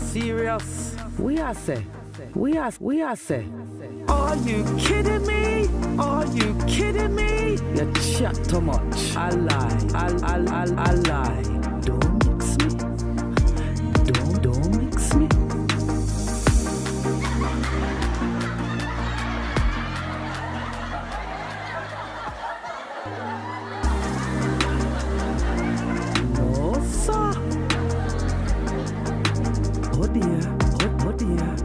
serious? We are say. Are you kidding me? Are you kidding me? You chat too much. I lie. I lie. Don't mix me. Don't mix me. No, sir. Oh dear. Oh dear.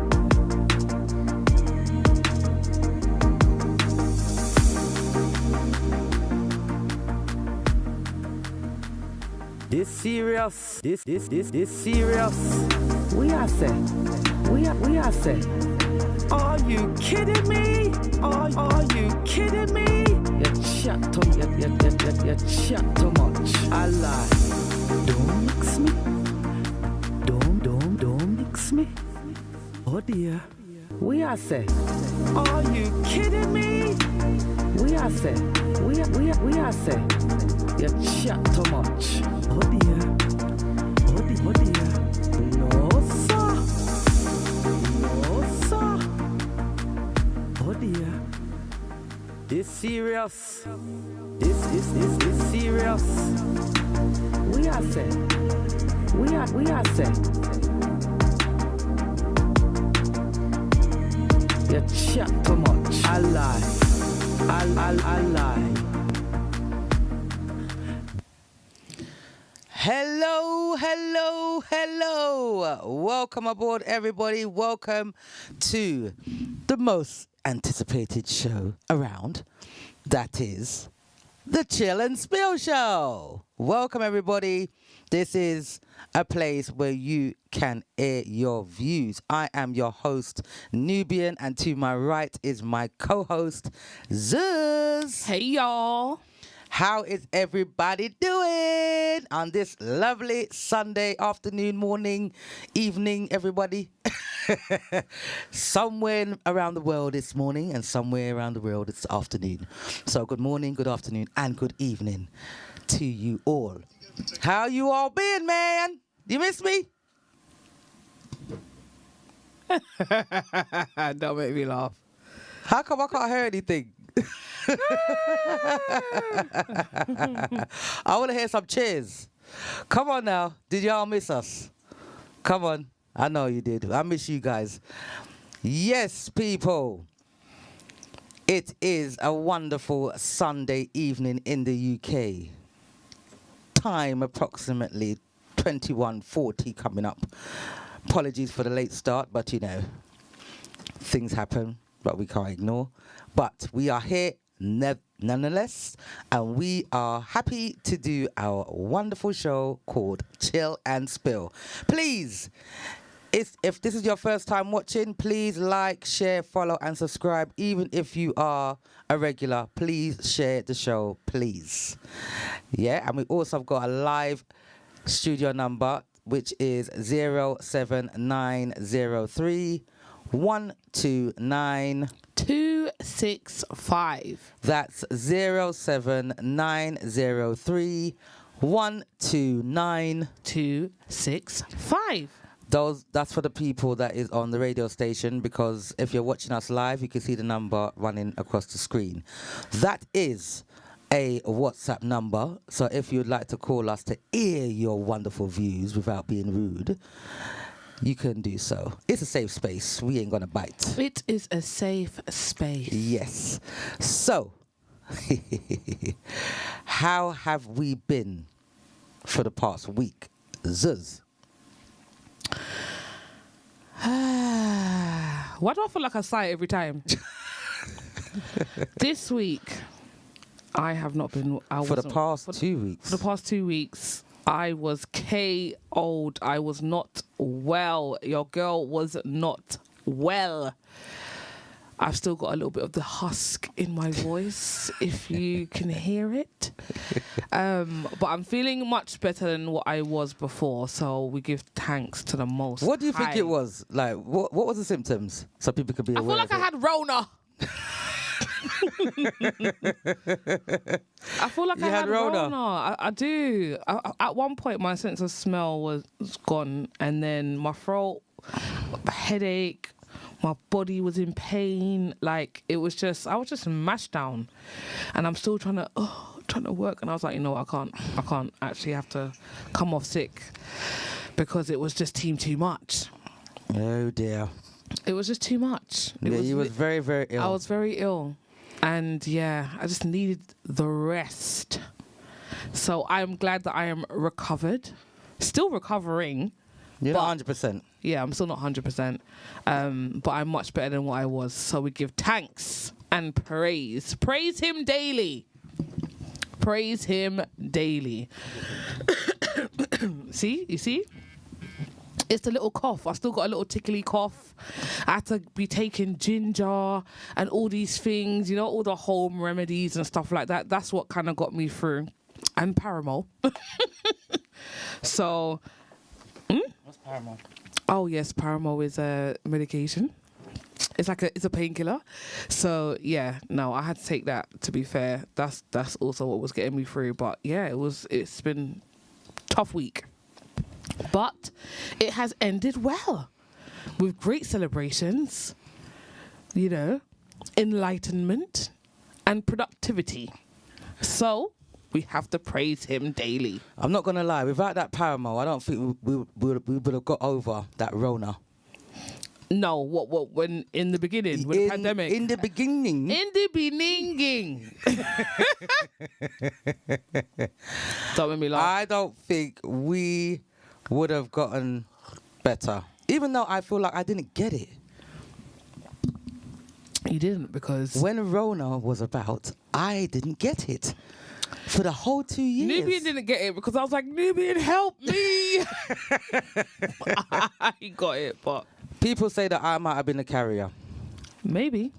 This serious? This serious? We are say. We are say. Are you kidding me? Are you kidding me? You chat too much. I lie. Don't mix me. Don't mix me. Oh dear. We are say. Are you kidding me? We are say. We are say. You chat too much. Oh dear. Oh dear. No, sir. No, sir. Oh dear. This serious? This serious? We are say. We are say. You chat too much. I lie. I lie. Hello. Welcome aboard, everybody. Welcome to the most anticipated show around. That is the Chill and Spill Show. Welcome, everybody. This is a place where you can air your views. I am your host, Nubian, and to my right is my co-host, Zuz. Hey, y'all. How is everybody doing on this lovely Sunday afternoon, morning, evening, everybody? Somewhere around the world it's morning and somewhere around the world it's afternoon. So good morning, good afternoon, and good evening to you all. How you all been, man? You miss me? Don't make me laugh. How come I can't hear anything? I want to hear some cheers. Come on now. Did y'all miss us? Come on. I know you did. I miss you guys. Yes, people. It is a wonderful Sunday evening in the UK. Time approximately 21:40 coming up. Apologies for the late start, but you know, things happen, but we can't ignore. But we are here nonetheless, and we are happy to do our wonderful show called Chill and Spill. Please, if this is your first time watching, please like, share, follow, and subscribe. Even if you are a regular, please share the show, please. Yeah, and we also have got a live studio number, which is 07903 129 265. That's 07903 129 265. That's for the people that is on the radio station, because if you're watching us live, you can see the number running across the screen. That is a WhatsApp number. So if you'd like to call us to air your wonderful views without being rude, you can do so. It's a safe space. We ain't gonna bite. It is a safe space. Yes. So, how have we been for the past week? Zuz. Why do I feel like I sigh every time? This week, I have not been... For the past 2 weeks. For the past 2 weeks, I was KO'd. I was not well. Your girl was not well. I've still got a little bit of the husk in my voice, if you can hear it. But I'm feeling much better than what I was before, so we give thanks to the Most What do you think High. it was? Like, what was the symptoms? So people could be aware. I feel like I had Rona. I feel like You I had had Rona? Rona. I do. At one point, my sense of smell was gone, and then my throat headache. My body was in pain. Like I was just mashed down, and I'm still trying to work. And I was like, you know what, I can't actually have to come off sick because it was just too much. Oh dear. It was just too much. You was very, very ill. I was very ill, and yeah, I just needed the rest. So I'm glad that I am recovered, still recovering. You're not 100%. Yeah, I'm still not 100%, but I'm much better than what I was. So we give thanks and praise. Praise him daily. Praise him daily. See? You see? It's the little cough. I still got a little tickly cough. I had to be taking ginger and all these things, you know, all the home remedies and stuff like that. That's what kind of got me through. And Paramol. So... What's Paramol? Oh yes, Paramol is a medication. It's a painkiller. So yeah, no, I had to take that. To be fair, that's also what was getting me through. But yeah, it's been a tough week, but it has ended well with great celebrations. You know, enlightenment and productivity. So we have to praise him daily. I'm not gonna lie. Without that Paramol, I don't think we would have got over that Rona. No, what? When in the beginning, with the pandemic. In the beginning. In the beginning. Don't make me laugh. I don't think we would have gotten better. Even though I feel like I didn't get it. You didn't, because When Rona was about, I didn't get it. For the whole 2 years. Nubian didn't get it because I was like, Nubian, help me. I got it, but People say that I might have been the carrier. maybe.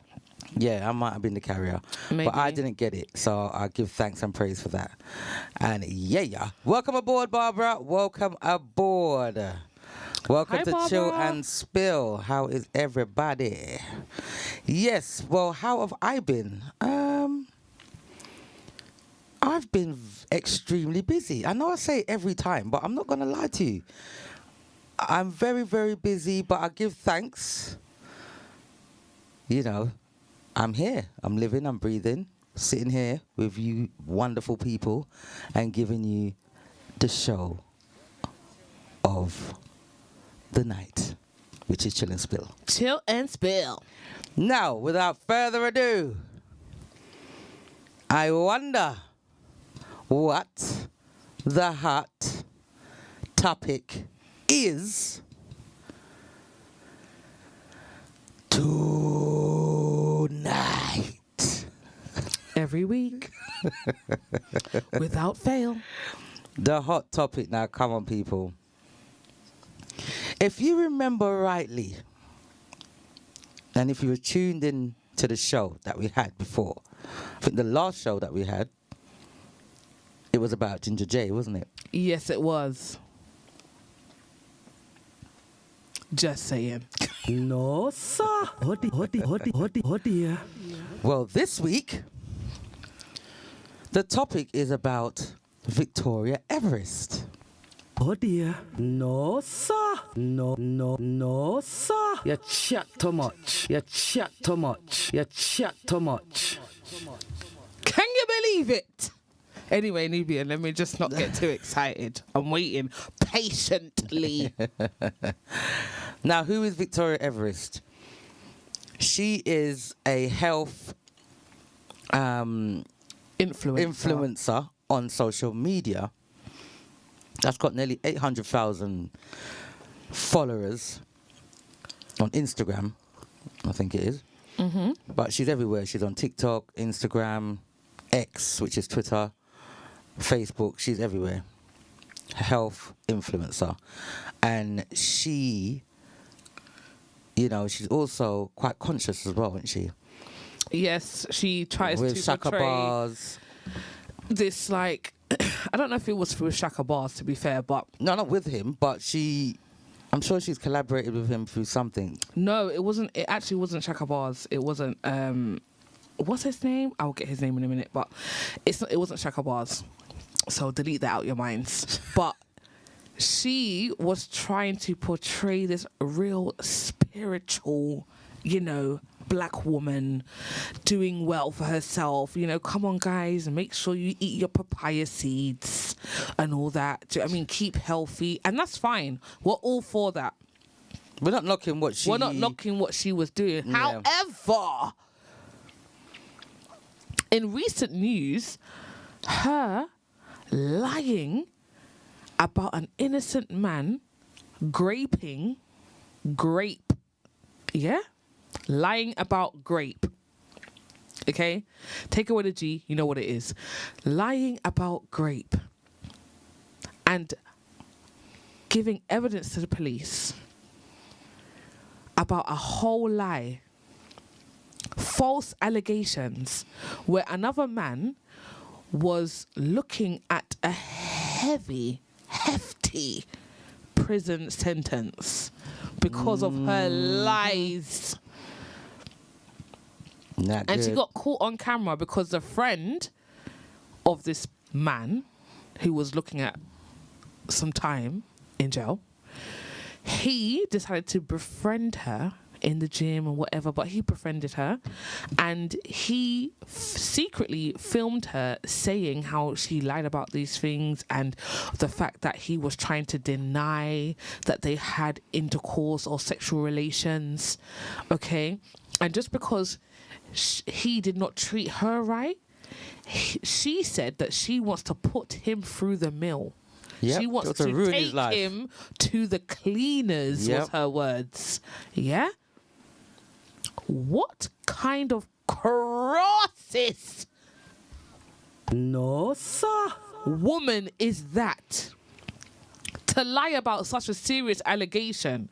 Yeah, I might have been the carrier. Maybe. But I didn't get it. So I give thanks and praise for that. And yeah. Welcome aboard, Barbara. Welcome aboard. Welcome Hi, to Barbara. Chill and Spill. How is everybody? Yes, well, how have I been? I've been extremely busy. I know I say it every time, but I'm not going to lie to you. I'm very, very busy, but I give thanks. You know, I'm here. I'm living, I'm breathing, sitting here with you wonderful people and giving you the show of the night, which is Chill and Spill. Chill and Spill. Now, without further ado, I wonder what the hot topic is tonight. Every week. Without fail. The hot topic now, come on, people. If you remember rightly, and if you were tuned in to the show that we had before, I think the last show that we had, it was about Ginger J, wasn't it? Yes, it was. Just saying. No, sir. Oh dear. Well, this week, the topic is about Victoria Everest. Oh dear. No, sir. No, sir. You chat too much. You chat too much. You chat too much. Can you believe it? Anyway, Nubian, let me just not get too excited. I'm waiting patiently. Now, who is Victoria Everest? She is a health influencer on social media that's got nearly 800,000 followers on Instagram, I think it is. Mm-hmm. But she's everywhere. She's on TikTok, Instagram, X, which is Twitter, Facebook. She's everywhere. Health influencer. And she, you know, she's also quite conscious as well, isn't she? Yes, she tries With to Shaka portray bars. this, like, I don't know if it was through Shaka Bars, to be fair, but No, not with him, but I'm sure she's collaborated with him through something. no, it wasn't. It actually wasn't Shaka Bars. It wasn't. What's his name? I'll get his name in a minute, but it wasn't Shaka Bars. So delete that out your minds. But she was trying to portray this real spiritual, black woman doing well for herself. Come on, guys, make sure you eat your papaya seeds and all that. Do you know what I mean? Keep healthy, and that's fine. We're all for that. We're not knocking what she... We're not knocking what she was doing. Yeah. However, in recent news, her lying about an innocent man graping grape. Yeah? Lying about grape. Okay? Take away the G, you know what it is. Lying about grape. And giving evidence to the police about a whole lie. False allegations where another man was looking at a hefty prison sentence because of her lies. Not And she good. got caught on camera because the friend of this man who was looking at some time in jail, he decided to befriend her in the gym or whatever, but he befriended her, and he secretly filmed her saying how she lied about these things and the fact that he was trying to deny that they had intercourse or sexual relations. Okay? And just because he did not treat her right, she said that she wants to put him through the mill. Yep, She wants to to ruin his take life. him to the cleaners, Yep. was her words. Yeah? What kind of crosses No, sir. woman is that? To lie about such a serious allegation.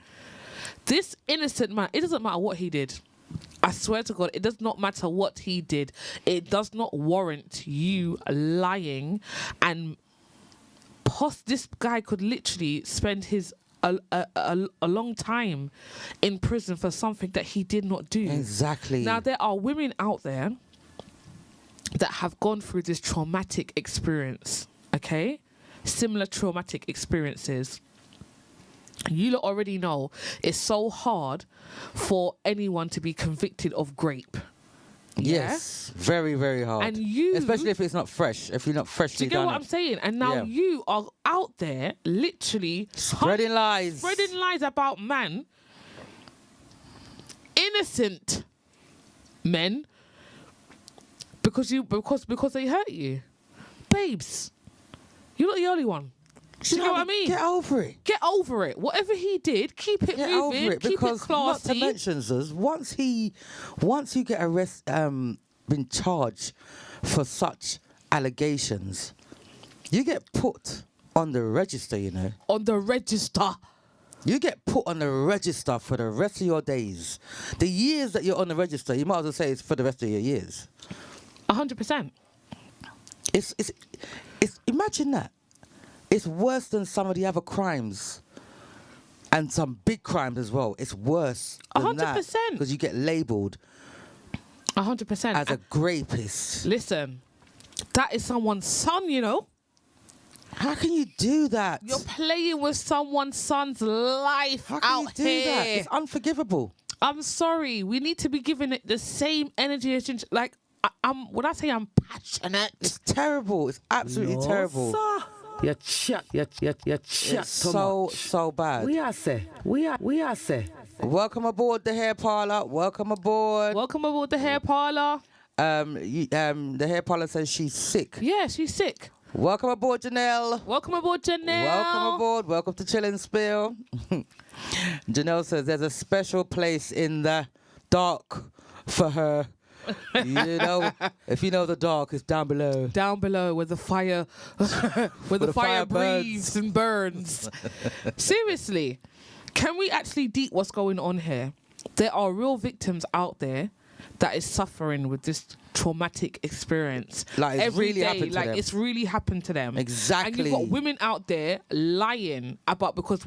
This innocent man, it doesn't matter what he did. I swear to God, it does not matter what he did. It does not warrant you lying, and this guy could literally spend his a long time in prison for something that he did not do. Exactly. Now, there are women out there that have gone through this traumatic experience, okay? Similar traumatic experiences. You lot already know it's so hard for anyone to be convicted of grape. Yes, very, very hard. And you... especially if it's not fresh, if you're not Do freshly you get done what it. I'm saying? And now Yeah. you are out there literally Spreading lies. spreading lies about innocent men, because they hurt you. Babes, you're not the only one. Do you know what I mean? Get over it. Get over it. Whatever he did, keep it Get moving, over it, keep because it not to classy. mention, Zuz, once you get been charged for such allegations, you get put on the register. On the register. You get put on the register for the rest of your days. The years that you're on the register, you might as well say it's for the rest of your years. 100%. It's imagine that. It's worse than some of the other crimes, and some big crimes as well. It's worse than that 100%. because you get labelled 100%. as a grapist. Listen, that is someone's son, you know. How can you do that? You're playing with someone's son's life How can you out do here. that? It's unforgivable. I'm sorry. We need to be giving it the same energy as ginger. Like, when I say I'm passionate, It's terrible. It's absolutely No, terrible. sir. You chat It's too so much. so bad. We are say. Welcome aboard the hair parlor. Welcome aboard. welcome aboard the hair parlor. The hair parlor says she's sick. Yeah, she's sick. Welcome aboard, Janelle. Welcome aboard, Janelle. Welcome aboard. Welcome to Chill and Spill. Janelle says there's a special place in the dark for her. You know, if you know the dark, it's down below. Down below where the fire, where the fire burns. breathes and burns. Seriously, can we actually deep what's going on here? There are real victims out there that is suffering with this traumatic experience. Like, it's every really day. happened to Like, them. it's really happened to them. Exactly. And you've got women out there lying about because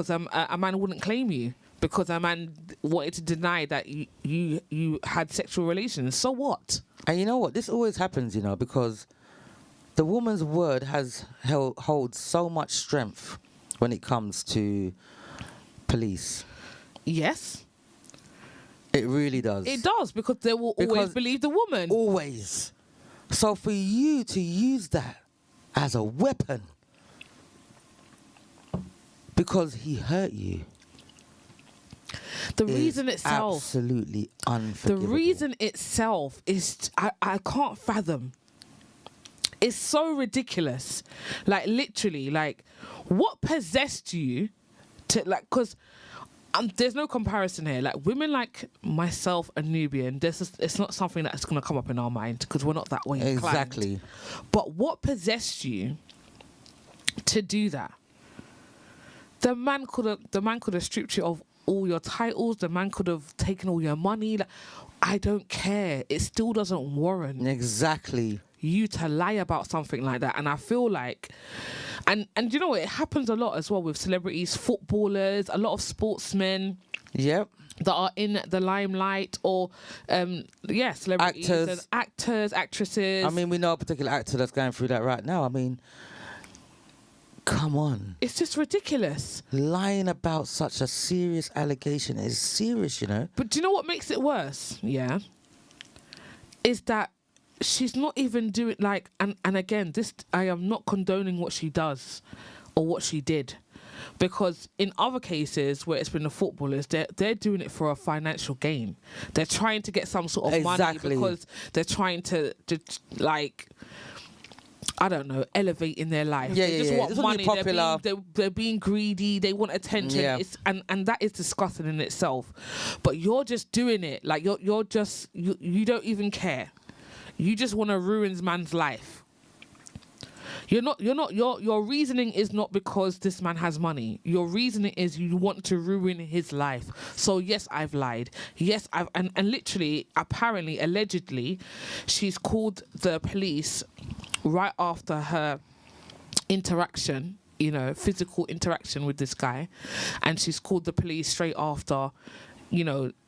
a man wouldn't claim you. Because a man wanted to deny that you had sexual relations. So what? And you know what? This always happens, because the woman's word holds so much strength when it comes to police. Yes, It really does. it does, because they will always Because- believe the woman. Always. So for you to use that as a weapon because he hurt you, The is reason itself, absolutely the unforgivable. reason itself is I can't fathom. It's so ridiculous. Like, literally, like, what possessed you to, like, because there's no comparison here. Like, women like myself and Nubian, it's not something that's going to come up in our mind because we're not that way inclined. Exactly. But what possessed you to do that? The man could have stripped you of all your titles. The man could have taken all your money. Like, I don't care. It still doesn't warrant Exactly. you to lie about something like that. And I feel like, and you know what, it happens a lot as well with celebrities, footballers, a lot of sportsmen Yep. that are in the limelight, or celebrities, Actors. and actors, actresses. I mean, we know a particular actor that's going through that right now. I mean, come on. it's just ridiculous. Lying about such a serious allegation is serious, you know? But do you know what makes it worse? Yeah, is that she's not even doing, like, and again, this, I am not condoning what she does or what she did, because in other cases where it's been the footballers, they're doing it for a financial gain. They're trying to get some sort of money Exactly. because they're trying to like, I don't know, elevate in their life. Yeah, they yeah, just yeah. want They just wanna be money. popular. They're being greedy. They want attention. Yeah. And that is disgusting in itself. But you're just doing it like you're just you don't even care. You just want to ruin man's life. Your reasoning is not because this man has money. Your reasoning is you want to ruin his life. So yes, I've lied. Yes, and literally, apparently, allegedly, she's called the police right after her interaction, physical interaction with this guy, and she's called the police straight after,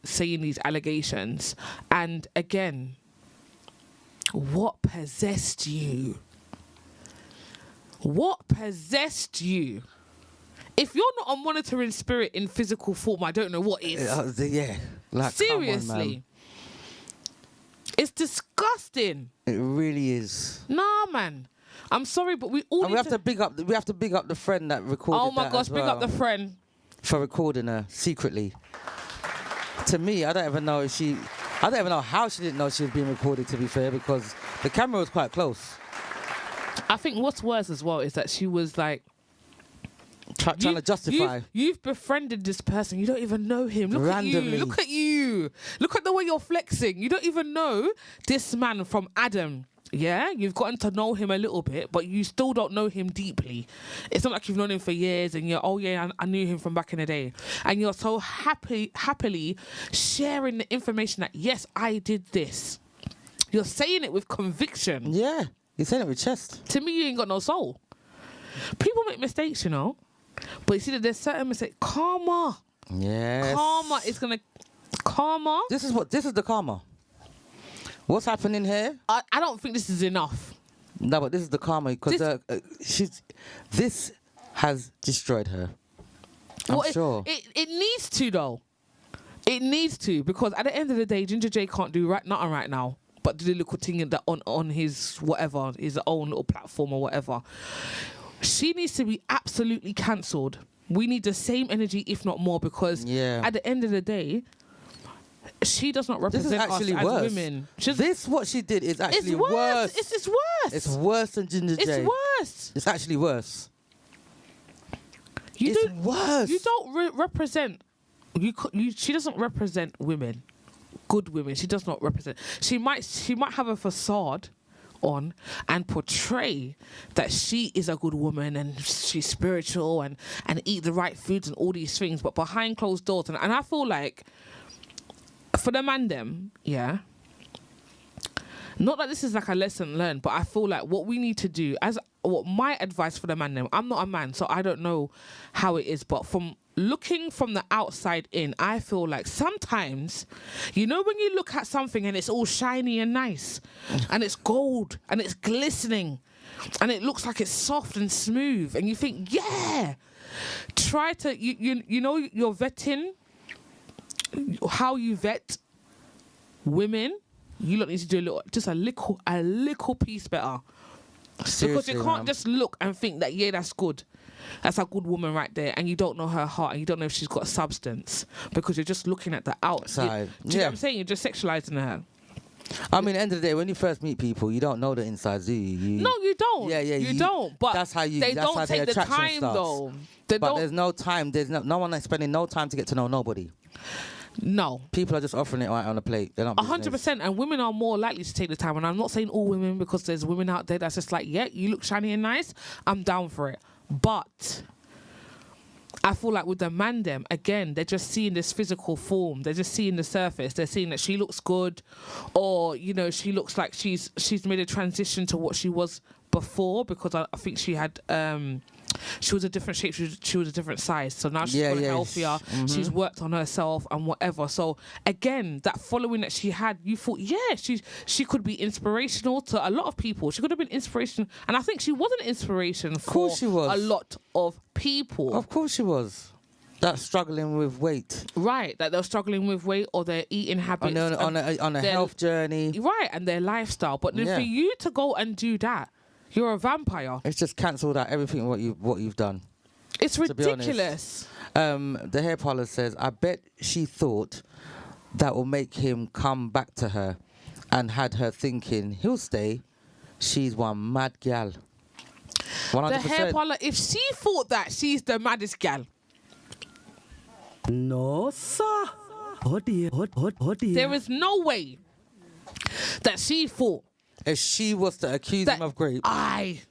saying these allegations. And again, what possessed you? What possessed you? If you're not a monitoring spirit in physical form, I don't know what is. Yeah. Like, come on, Seriously. man. It's disgusting. It really is. Nah, man. I'm sorry, but we all And need we have to big up. We have to big up the friend that recorded. Oh my that gosh, as big well, up the friend. for recording her secretly. To me, I don't even know how she didn't know she was being recorded. To be fair, because the camera was quite close. I think what's worse as well is that she was like, Trying to justify. You've befriended this person. You don't even know him. Look Randomly. at you. Look at you. Look at the way you're flexing. You don't even know this man from Adam. Yeah, you've gotten to know him a little bit, but you still don't know him deeply. It's not like you've known him for years and you're, oh yeah, I knew him from back in the day. And you're so happily sharing the information that, yes, I did this. You're saying it with conviction. Yeah, you're saying it with chest. To me, you ain't got no soul. People make mistakes, but you see that there's certain mistakes. Karma. Yes. Karma is going to... Karma? This is the karma. What's happening here? I don't think this is enough. No, but this is the karma because this has destroyed her. I'm sure. It needs to, though. It needs to, because at the end of the day, Ginger J can't do nothing right now but do the little thing that on his whatever, his own little platform or whatever. She needs to be absolutely cancelled. We need the same energy, if not more, because at the end of the day, she does not represent us as women. What she did is actually it's worse. It's worse. It's worse than Ginger J. It's worse. It's actually worse. It's worse. You don't represent. She doesn't represent women, good women. She does not represent. She might have a facade on and portray that she is a good woman and she's spiritual and eat the right foods and all these things, but behind closed doors. And I feel like for the man them, yeah, not that this is like a lesson learned, but I feel like what we need to do, my advice for the man them, I'm not a man, so I don't know how it is, but from looking from the outside in, I feel like sometimes, when you look at something and it's all shiny and nice and it's gold and it's glistening and it looks like it's soft and smooth and you think, yeah, try to you know you're vetting how you vet women. You lot need to do a little piece better. Seriously, because you can't man. just look and think that that's good. That's a good woman right there, and you don't know her heart, and you don't know if she's got substance because you're just looking at the outside. Do you know what I'm saying? You're just sexualizing her. I mean, at the end of the day, when you first meet people, you don't know the insides, do you? No, you don't. Yeah, you don't. But that's how they that's don't how take the attraction time starts. though. But there's no time. There's no one that's spending no time to get to know nobody. No. People are just offering it right on a plate. They're not 100%, and women are more likely to take the time. And I'm not saying all women, because there's women out there that's just like, yeah, you look shiny and nice, I'm down for it. But I feel like with the man them, again, they're just seeing this physical form. They're just seeing the surface. They're seeing that she looks good, or she looks like she's made a transition to what she was before, because I think she had she was a different shape, she was a different size, so now she's gotten healthier. Mm-hmm. She's worked on herself and whatever. So again, that following that she had, you thought, she could be inspirational to a lot of people. She could have been inspiration, and I think she was an inspiration for a lot of people. Of course she was. That's struggling with weight. Right, that they're struggling with weight or their eating habits. On a health journey. Right, and their lifestyle. But then for you to go and do that, you're a vampire. It's just cancelled out everything what you've done. It's ridiculous. The hair parlor says, I bet she thought that will make him come back to her, and had her thinking he'll stay. She's one mad gal. 100%. The hair parlor, if she thought that, she's the maddest gal. No, sir. Oh dear. Oh dear. There is no way that she thought If she was to accuse him of grape, I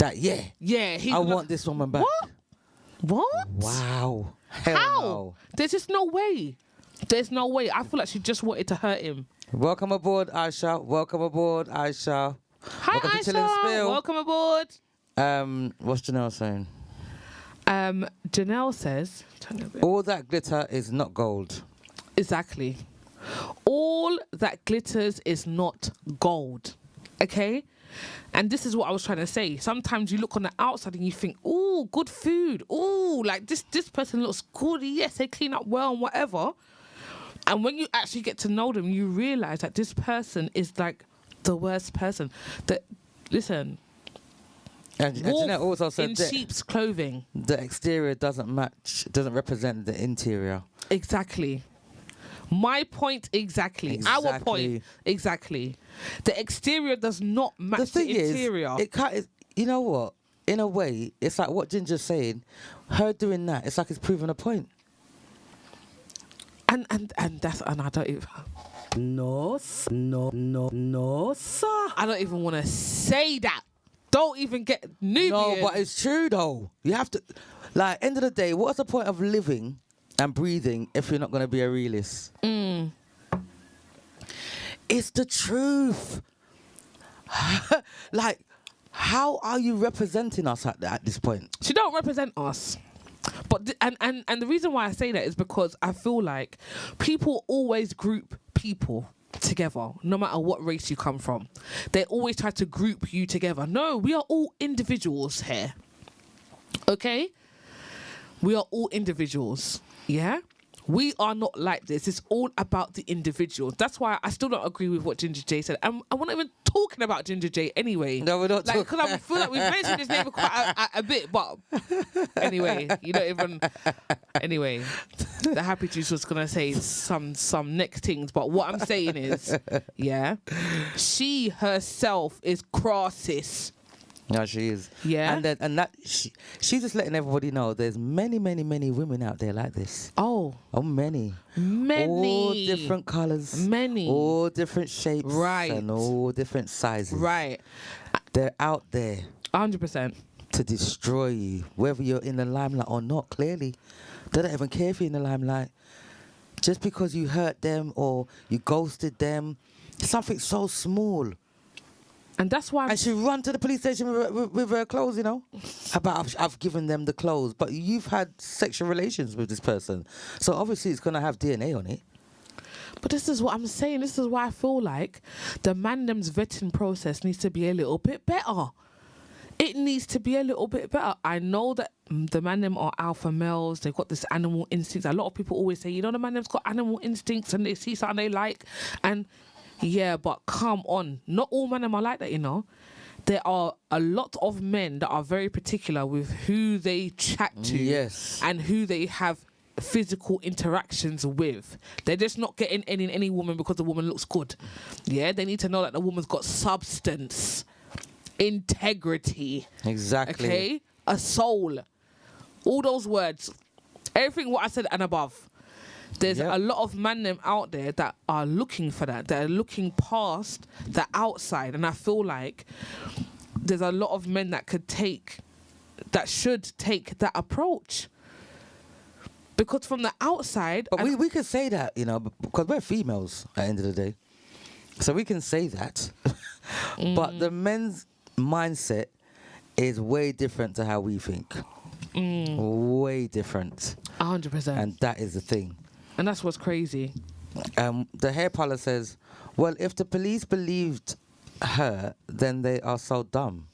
want this woman back. What? Wow. Hell How? no. There's just no way. There's no way. I feel like she just wanted to hurt him. Welcome aboard, Aisha. Welcome aboard, Aisha. Hi, Welcome to Chill and Aisha. Spill. Welcome aboard. What's Janelle saying? Janelle says, All that glitter is not gold. exactly. All that glitters is not gold. Okay? And this is what I was trying to say. Sometimes you look on the outside and you think, ooh, good food. Ooh, like this person looks good. Yes, they clean up well and whatever. And when you actually get to know them, you realize that this person is like the worst person. That, listen, And Jeanette also said in that sheep's clothing. the exterior doesn't represent the interior. Exactly. My point exactly. Our point exactly. The exterior does not match the interior. You know what? In a way, it's like what Ginger's saying. Her doing that, it's like it's proving a point. And I don't even. No, sir. I don't even want to say that. Don't even get Nubian. No, but it's true though. You have to, like, end of the day, what's the point of living and breathing if you're not going to be a realist? It's the truth. Like, how are you representing us at this point? She don't represent us. But and the reason why I say that is because I feel like people always group people together, no matter what race you come from. They always try to group you together. No, we are all individuals here. Okay? We are all individuals. Yeah? We are not like this. It's all about the individual. That's why I still don't agree with what Ginger J said. And we're not even talking about Ginger J anyway. No, we're not talking. Because I feel like we've mentioned his name quite a bit, but anyway, you don't even. Anyway, the Happy Juice was gonna say some next things, but what I'm saying is, yeah, she herself is crosses. No, she is. Yeah. And that she's just letting everybody know there's many women out there like this. Oh, many. Many. All different colours. Many. All different shapes. Right. And all different sizes. Right. They're out there 100%. to destroy you, whether you're in the limelight or not, clearly. They don't even care if you're in the limelight. Just because you hurt them or you ghosted them, something so small. And that's why. And she run to the police station with her clothes, you know, about I've given them the clothes. But you've had sexual relations with this person. So obviously it's going to have DNA on it. But this is what I'm saying. This is why I feel like the mandem's vetting process needs to be a little bit better. It it needs to be a little bit better. I know that the man them are alpha males. They've got this animal instincts. A lot of people always say, you know, the man them's got animal instincts and they see something they like. And yeah, but come on. Not all men them are like that, you know. There are a lot of men that are very particular with who they chat to. Yes. And who they have physical interactions with. They're just not getting any woman because the woman looks good. Yeah, they need to know that the woman's got substance, integrity. Exactly. Okay, a soul. All those words, everything what I said and above. There's a lot of men them out there that are looking for that. They're looking past the outside, and I feel like there's a lot of men that should take that approach. Because from the outside... But we could say that, you know, because we're females at the end of the day. So we can say that. But the men's mindset is way different to how we think. Way different. 100%. And that is the thing. And that's what's crazy. The hair parlor says, well, if the police believed her, then they are so dumb.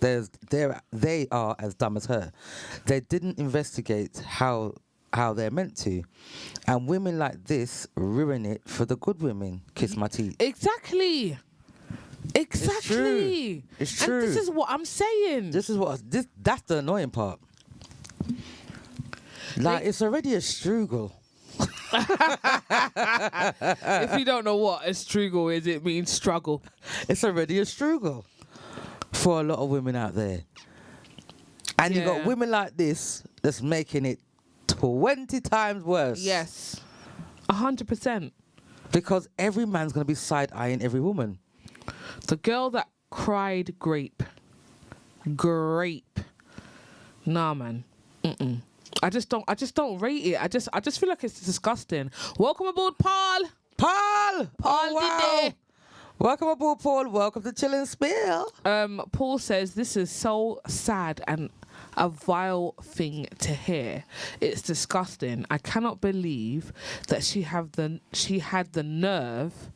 They are as dumb as her. They didn't investigate how they're meant to. And women like this ruin it for the good women. Kiss my teeth. Exactly. It's true. And this is what I'm saying. That's the annoying part. Like, it's already a struggle. If you don't know what a struggle is, it means struggle. It's already a struggle for a lot of women out there. And you got women like this that's making it 20 times worse. Yes. 100%. Because every man's going to be side-eyeing every woman. The girl that cried grape. Nah, man. I just don't rate it. I just feel like it's disgusting. Welcome aboard, Paul. Paul! Paul wow. Welcome aboard, Paul. Welcome to Chill and Spill. Paul says this is so sad and a vile thing to hear. It's disgusting. I cannot believe that she had the nerve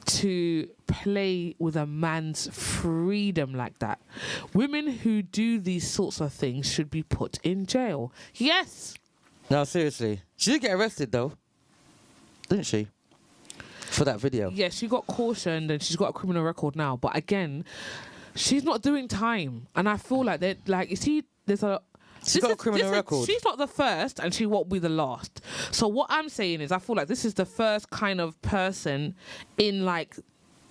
to play with a man's freedom like that. Women who do these sorts of things should be put in jail. Yes. No, seriously. She did get arrested though, didn't she? For that video. Yeah, she got cautioned and she's got a criminal record now. But again, she's not doing time. And I feel like they're like, you see, there's a... She's got a criminal record. She's not the first and she won't be the last. So what I'm saying is I feel like this is the first kind of person in like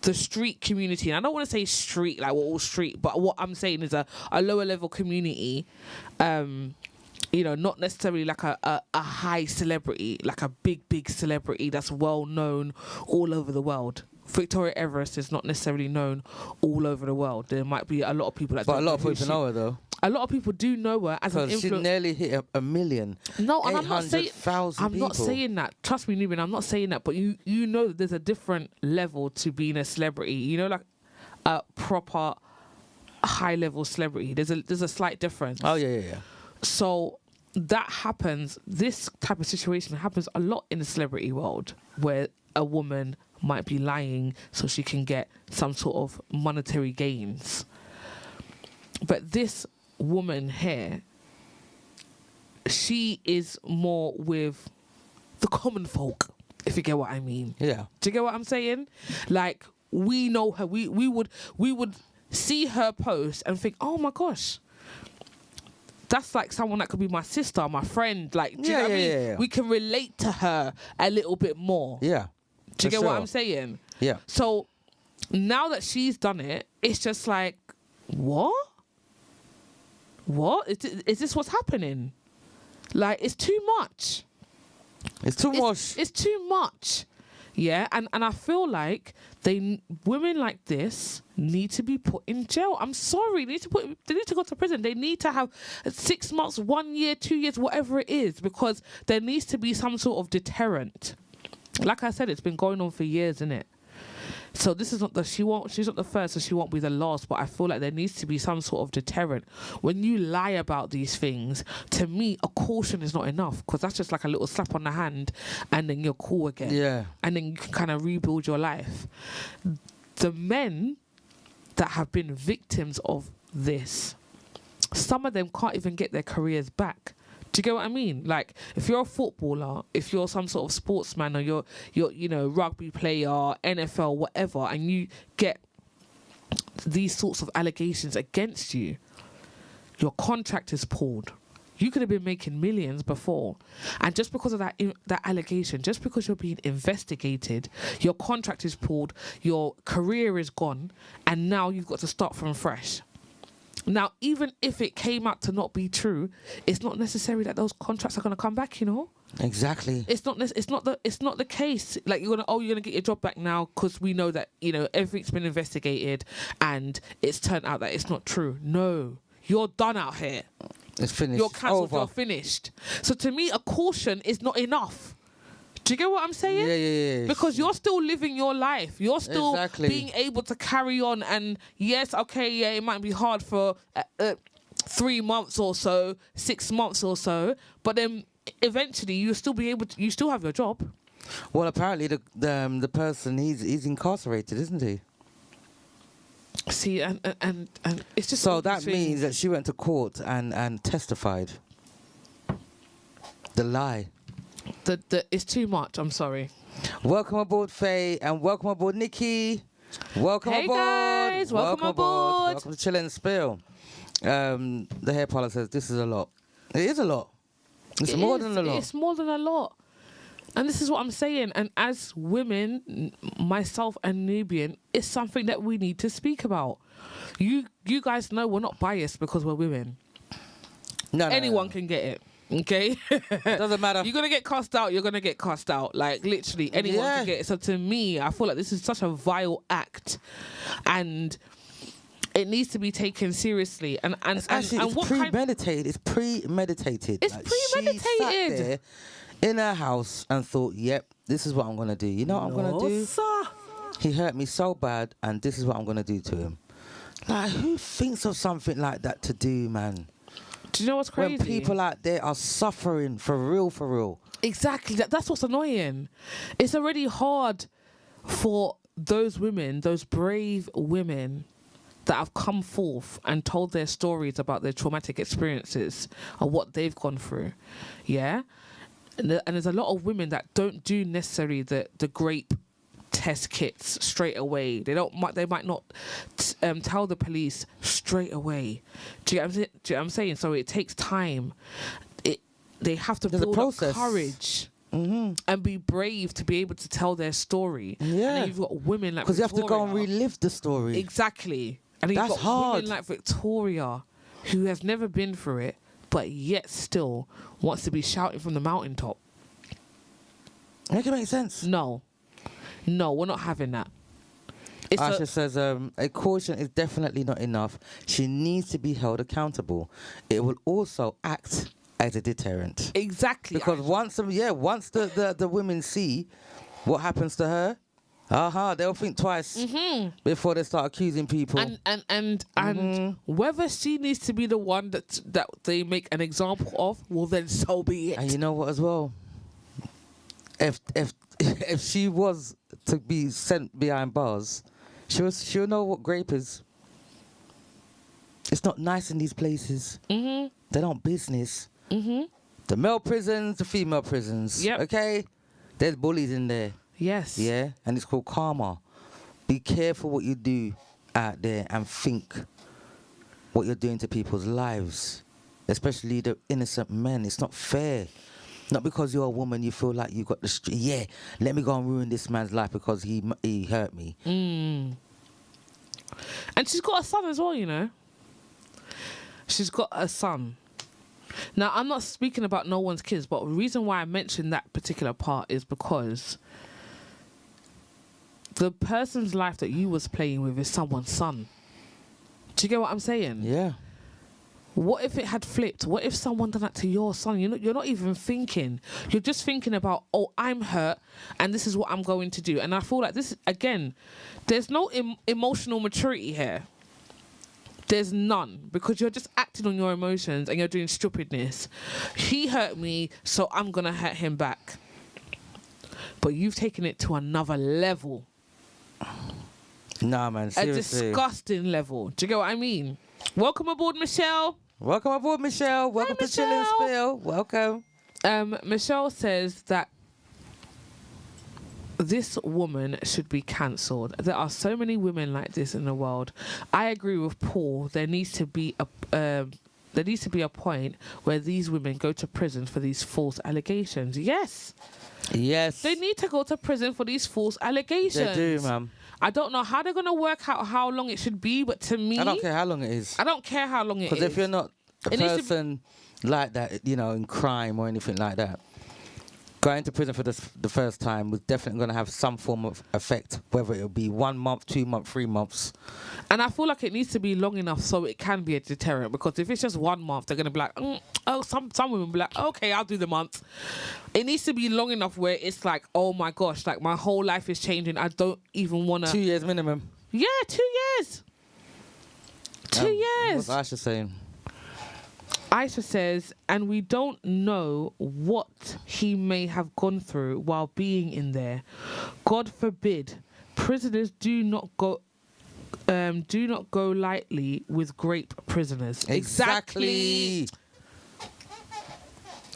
the street community. And I don't want to say street, like we're all street, but what I'm saying is a lower level community, you know, not necessarily like a high celebrity, like a big celebrity that's well known all over the world. Victoria Everest is not necessarily known all over the world. There might be a lot of people that But a lot of people know her though. A lot of people do know her as an influencer. She nearly hit a million. No, and I'm not saying people. that. Trust me, Nubian, I'm not saying that. But you know that there's a different level to being a celebrity. You know, like a proper high level celebrity. There's a slight difference. Oh yeah. So that happens. This type of situation happens a lot in the celebrity world, where a woman might be lying so she can get some sort of monetary gains. But this woman here, she is more with the common folk, if you get what I mean. Yeah. Do you get what I'm saying? Like, we know her. We would see her post and think, oh my gosh, that's like someone that could be my sister, my friend. Like, do you know what I mean? Yeah. We can relate to her a little bit more. Yeah. Do you get what I'm saying? Yeah. So now that she's done it, it's just like, what? What? Is this what's happening? Like, it's too much. It's too much. It's too much. Yeah, and I feel like women like this need to be put in jail. I'm sorry, they need to go to prison. They need to have 6 months, 1 year, 2 years, whatever it is, because there needs to be some sort of deterrent. Like I said, it's been going on for years, isn't it? So this is not she's not the first, so she won't be the last. But I feel like there needs to be some sort of deterrent. When you lie about these things, to me, a caution is not enough, because that's just like a little slap on the hand, and then you're cool again. Yeah. And then you can kind of rebuild your life. The men that have been victims of this, some of them can't even get their careers back. Do you get what I mean? Like, if you're a footballer, if you're some sort of sportsman, or you're you know, rugby player, NFL, whatever, and you get these sorts of allegations against you, your contract is pulled. You could have been making millions before, and just because of that allegation, just because you're being investigated, your contract is pulled, your career is gone, and now you've got to start from fresh. Now, even if it came out to not be true, it's not necessary that those contracts are going to come back. You know. Exactly. It's not the case. Like, you're gonna get your job back now because we know that, you know, everything's been investigated and it's turned out that it's not true. No, you're done out here. It's finished. You're cancelled. Over. You're finished. So to me, a caution is not enough. Do you get what I'm saying? Yeah. Because you're still living your life. You're still Exactly. being able to carry on. And yes, okay, yeah, it might be hard for 3 months or so, 6 months or so, but then eventually you'll still be able to. You still have your job. Well, apparently the person he's incarcerated, isn't he? See, and it's just So that means that she went to court and testified. The lie. It's too much. I'm sorry. Welcome aboard, Faye, and welcome aboard, Nikki. Welcome Hey, aboard. guys, welcome aboard. Welcome to Chill and Spill. The hair parlor says this is a lot. It is a lot. It's more than a lot. It's more than a lot. And this is what I'm saying. And as women, myself and Nubian, it's something that we need to speak about. You guys know we're not biased because we're women. No, Anyone can get it. Okay? Doesn't matter. You're going to get cussed out. You're going to get cussed out. Like, literally, anyone can get it. So to me, I feel like this is such a vile act. And it needs to be taken seriously. And it's premeditated. It's premeditated. It's premeditated. She sat there in her house and thought, yep, this is what I'm going to do. You know what I'm going to do? Sir. He hurt me so bad, and this is what I'm going to do to him. Like, who thinks of something like that to do, man? Do you know what's crazy? When people out there are suffering for real. Exactly. That's what's annoying. It's already hard for those women, those brave women that have come forth and told their stories about their traumatic experiences and what they've gone through. Yeah? And there's a lot of women that don't do necessarily the grape test kits straight away. They might not tell the police straight away. Do you get what I'm saying? So it takes time. They have to build up courage and be brave to be able to tell their story. Yeah. And then you've got women like because you have to go and Victoria. relive the story. Exactly. And then That's you've got hard. women like Victoria, who has never been through it, but yet still wants to be shouting from the mountaintop. Make it make sense. No, we're not having that. Asha says, a caution is definitely not enough. She needs to be held accountable. It will also act as a deterrent. Exactly. Because once the women see what happens to her, they'll think twice before they start accusing people. And whether she needs to be the one that they make an example of, well, then so be it. And you know what as well? If she was to be sent behind bars, she'll know what grape is. It's not nice in these places. They don't business. The male prisons, the female prisons. Yep. Okay? There's bullies in there. Yes. Yeah? And it's called karma. Be careful what you do out there and think what you're doing to people's lives. Especially the innocent men. It's not fair. Not because you're a woman, you feel like you got the let me go and ruin this man's life because he hurt me. And she's got a son as well, you know. She's got a son. Now, I'm not speaking about no one's kids, but the reason why I mentioned that particular part is because the person's life that you was playing with is someone's son. Do you get what I'm saying? Yeah. What if it had flipped? What if someone done that to your son? You're not even thinking. You're just thinking about, oh, I'm hurt, and this is what I'm going to do. And I feel like this, again, there's no emotional maturity here. There's none, because you're just acting on your emotions and you're doing stupidness. He hurt me, so I'm going to hurt him back. But you've taken it to another level. Nah, man, seriously. A disgusting level. Do you get what I mean? Welcome aboard, Michelle. Welcome aboard, Michelle. Welcome to Chill and Michelle. Spill. Welcome. Michelle says that this woman should be cancelled. There are so many women like this in the world. I agree with Paul. There needs to be a point where these women go to prison for these false allegations. Yes, they need to go to prison for these false allegations. They do, ma'am. I don't know how they're going to work out how long it should be, but to me, I don't care how long it is. I don't care how long it is. Because if you're not a It needs to person like that, you know, in crime or anything like that, going to prison for the first time was definitely going to have some form of effect, whether it'll be 1 month, 2 months, 3 months. And I feel like it needs to be long enough so it can be a deterrent. Because if it's just 1 month, they're going to be like, some women will be like, okay, I'll do the month. It needs to be long enough where it's like, oh my gosh, like my whole life is changing. I don't even want to. 2 years minimum. Yeah, 2 years. 2 years. What's Aisha saying? Aisha says, and we don't know what he may have gone through while being in there. God forbid, prisoners do not go lightly with grape prisoners. Exactly.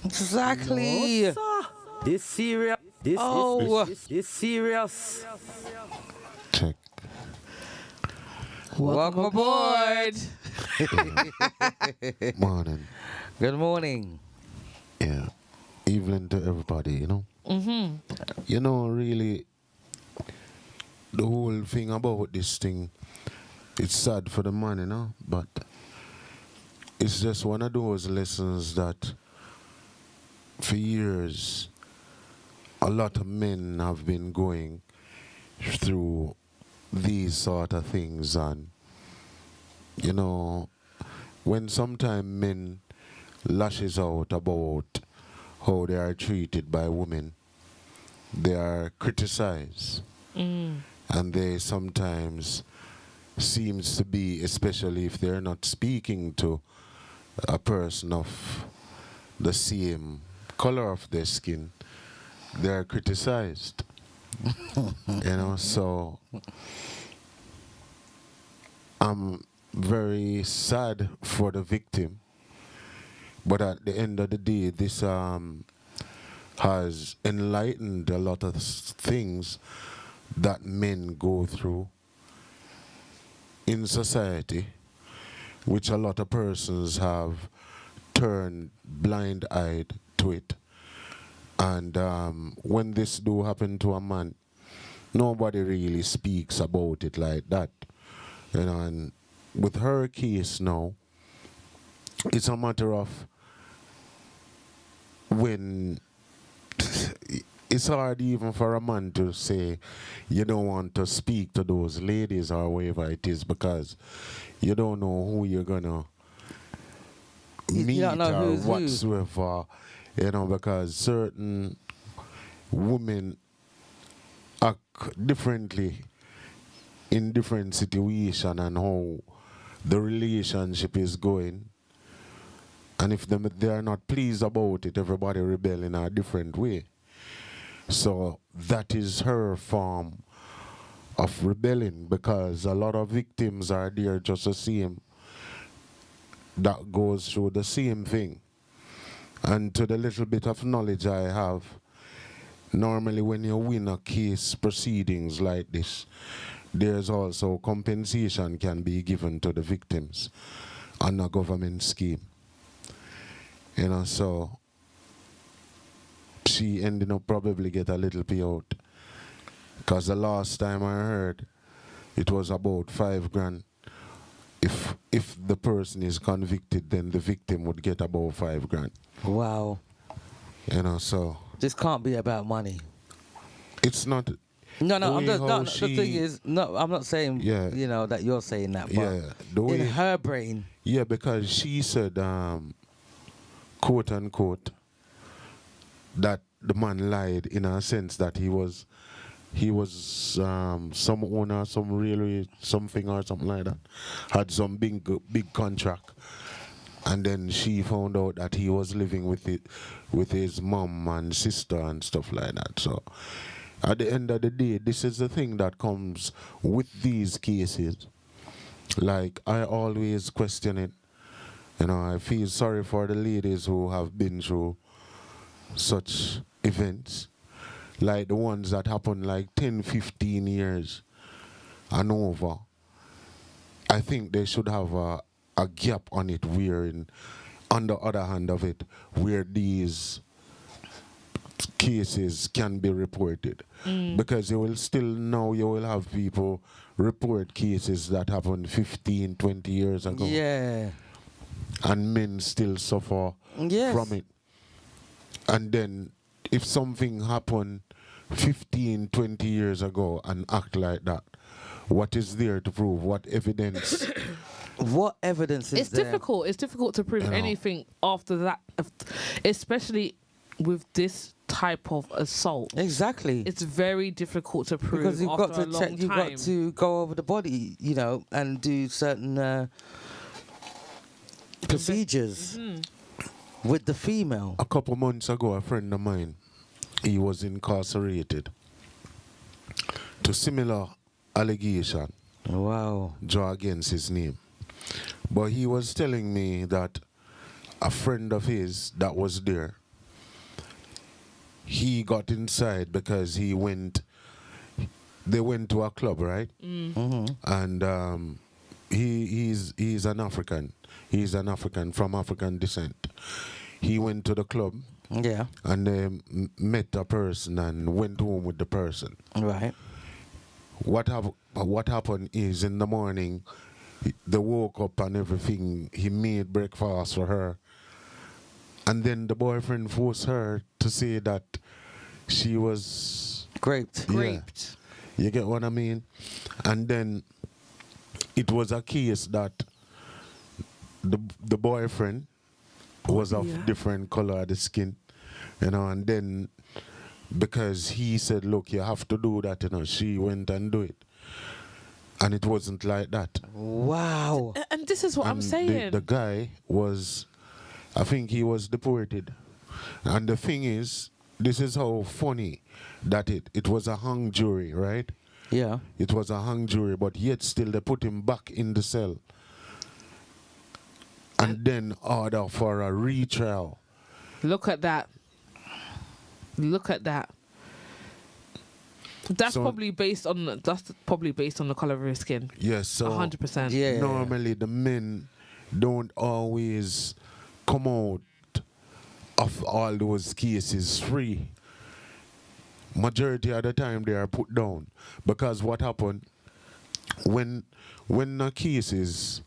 No, sir. This serious. This serious. Check. Welcome aboard. Morning. Good morning. Yeah. Evening to everybody, you know. Mm-hmm. You know, really, the whole thing about this thing, it's sad for the man, you know, but it's just one of those lessons that for years a lot of men have been going through these sort of things. And you know, when sometimes men lashes out about how they are treated by women, they are criticized. And they sometimes seems to be, especially if they're not speaking to a person of the same color of their skin, they are criticized. You know, so I'm very sad for the victim, but at the end of the day, this has enlightened a lot of things that men go through in society, which a lot of persons have turned blind-eyed to it. And when this do happen to a man, nobody really speaks about it like that. You know, and with her case now, it's a matter of when it's hard even for a man to say you don't want to speak to those ladies or whatever it is, because you don't know who you're gonna meet or whatsoever. You know, because certain women act differently in different situations and how the relationship is going. And if they are not pleased about it, everybody rebel in a different way. So that is her form of rebelling, because a lot of victims are there just the same, that goes through the same thing. And to the little bit of knowledge I have, normally when you win a case proceedings like this, there's also compensation can be given to the victims on a government scheme. You know, so she ended up probably get a little payout, because the last time I heard it was about $5,000. If the person is convicted, then the victim would get about $5,000. Wow. You know, so This can't be about money. it's not. No, the way how the thing is, no, I'm not saying, Yeah. you know, that you're saying that, but Yeah, the way. in her brain, Yeah, because she said, quote unquote, that the man lied in a sense that he was some owner, some railway, something or something like that, had some big contract, and then she found out that he was living with his mom and sister and stuff like that. So at the end of the day, this is the thing that comes with these cases. Like, I always question it You know, I feel sorry for the ladies who have been through such events, like the ones that happened like 10, 15 years and over. I think they should have a gap on it where, on the other hand of it, where these cases can be reported. Because you will have people report cases that happened 15, 20 years ago. Yeah. And men still suffer Yes. from it. And then if something happened 15, 20 years ago and act like that, what is there to prove? What evidence? What evidence is It's there? difficult. It's difficult to prove You know. anything after that, especially with this type of assault. Exactly. It's very difficult to prove Because you've after got to a long check, time. you've got to go over the body, you know, and do certain procedures with the female. A couple months ago, a friend of mine, he was incarcerated to similar allegation Wow. draw against his name. But he was telling me that a friend of his that was there, he got inside because they went to a club, right? And he's an African. He's an African from African descent. He went to the club Yeah. and they met a person and went home with the person. Right. What happened is in the morning, they woke up and everything. He made breakfast for her. And then the boyfriend forced her to say that she was Graped. Raped. You get what I mean? And then it was a case that the boyfriend was of Yeah. different color of the skin, you know, and then because he said, look, you have to do that, you know, she went and do it. And it wasn't like that. Wow. And this is what I'm And saying. The guy was, I think he was deported. And the thing is, this is how funny that it was a hung jury, right? Yeah. It was a hung jury, but yet still they put him back in the cell. And then order for a retrial. Look at that. Look at that. That's So- probably based on the color of your skin. Yes, so 100%. Yeah. normally the men don't always come out of all those cases free. Majority of the time they are put down. Because what happened when a case is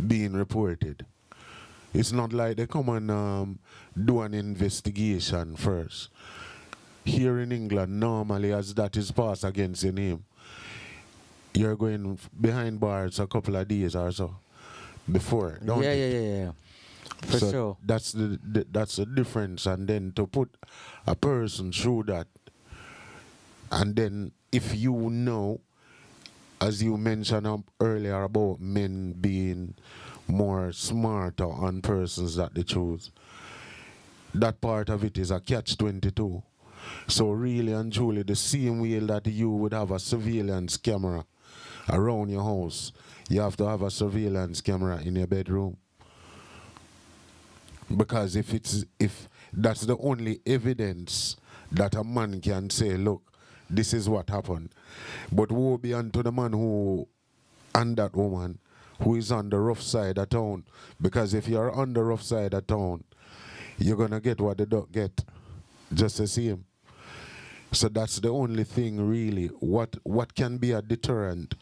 being reported, it's not like they come and do an investigation first. Here in England, normally as that is passed against your name, you're going behind bars a couple of days or so before, don't Yeah, it? yeah. For So sure. that's the difference. And then to put a person through that, and then if you know, as you mentioned earlier about men being more smarter on persons that they choose, that part of it is a catch-22. So really and truly, the same way that you would have a surveillance camera around your house, you have to have a surveillance camera in your bedroom. Because if that's the only evidence that a man can say, look, this is what happened. But woe be unto the man who and that woman who is on the rough side of town. Because if you're on the rough side of town, you're gonna get what they don't get. Just the same. So that's the only thing really. What can be a deterrent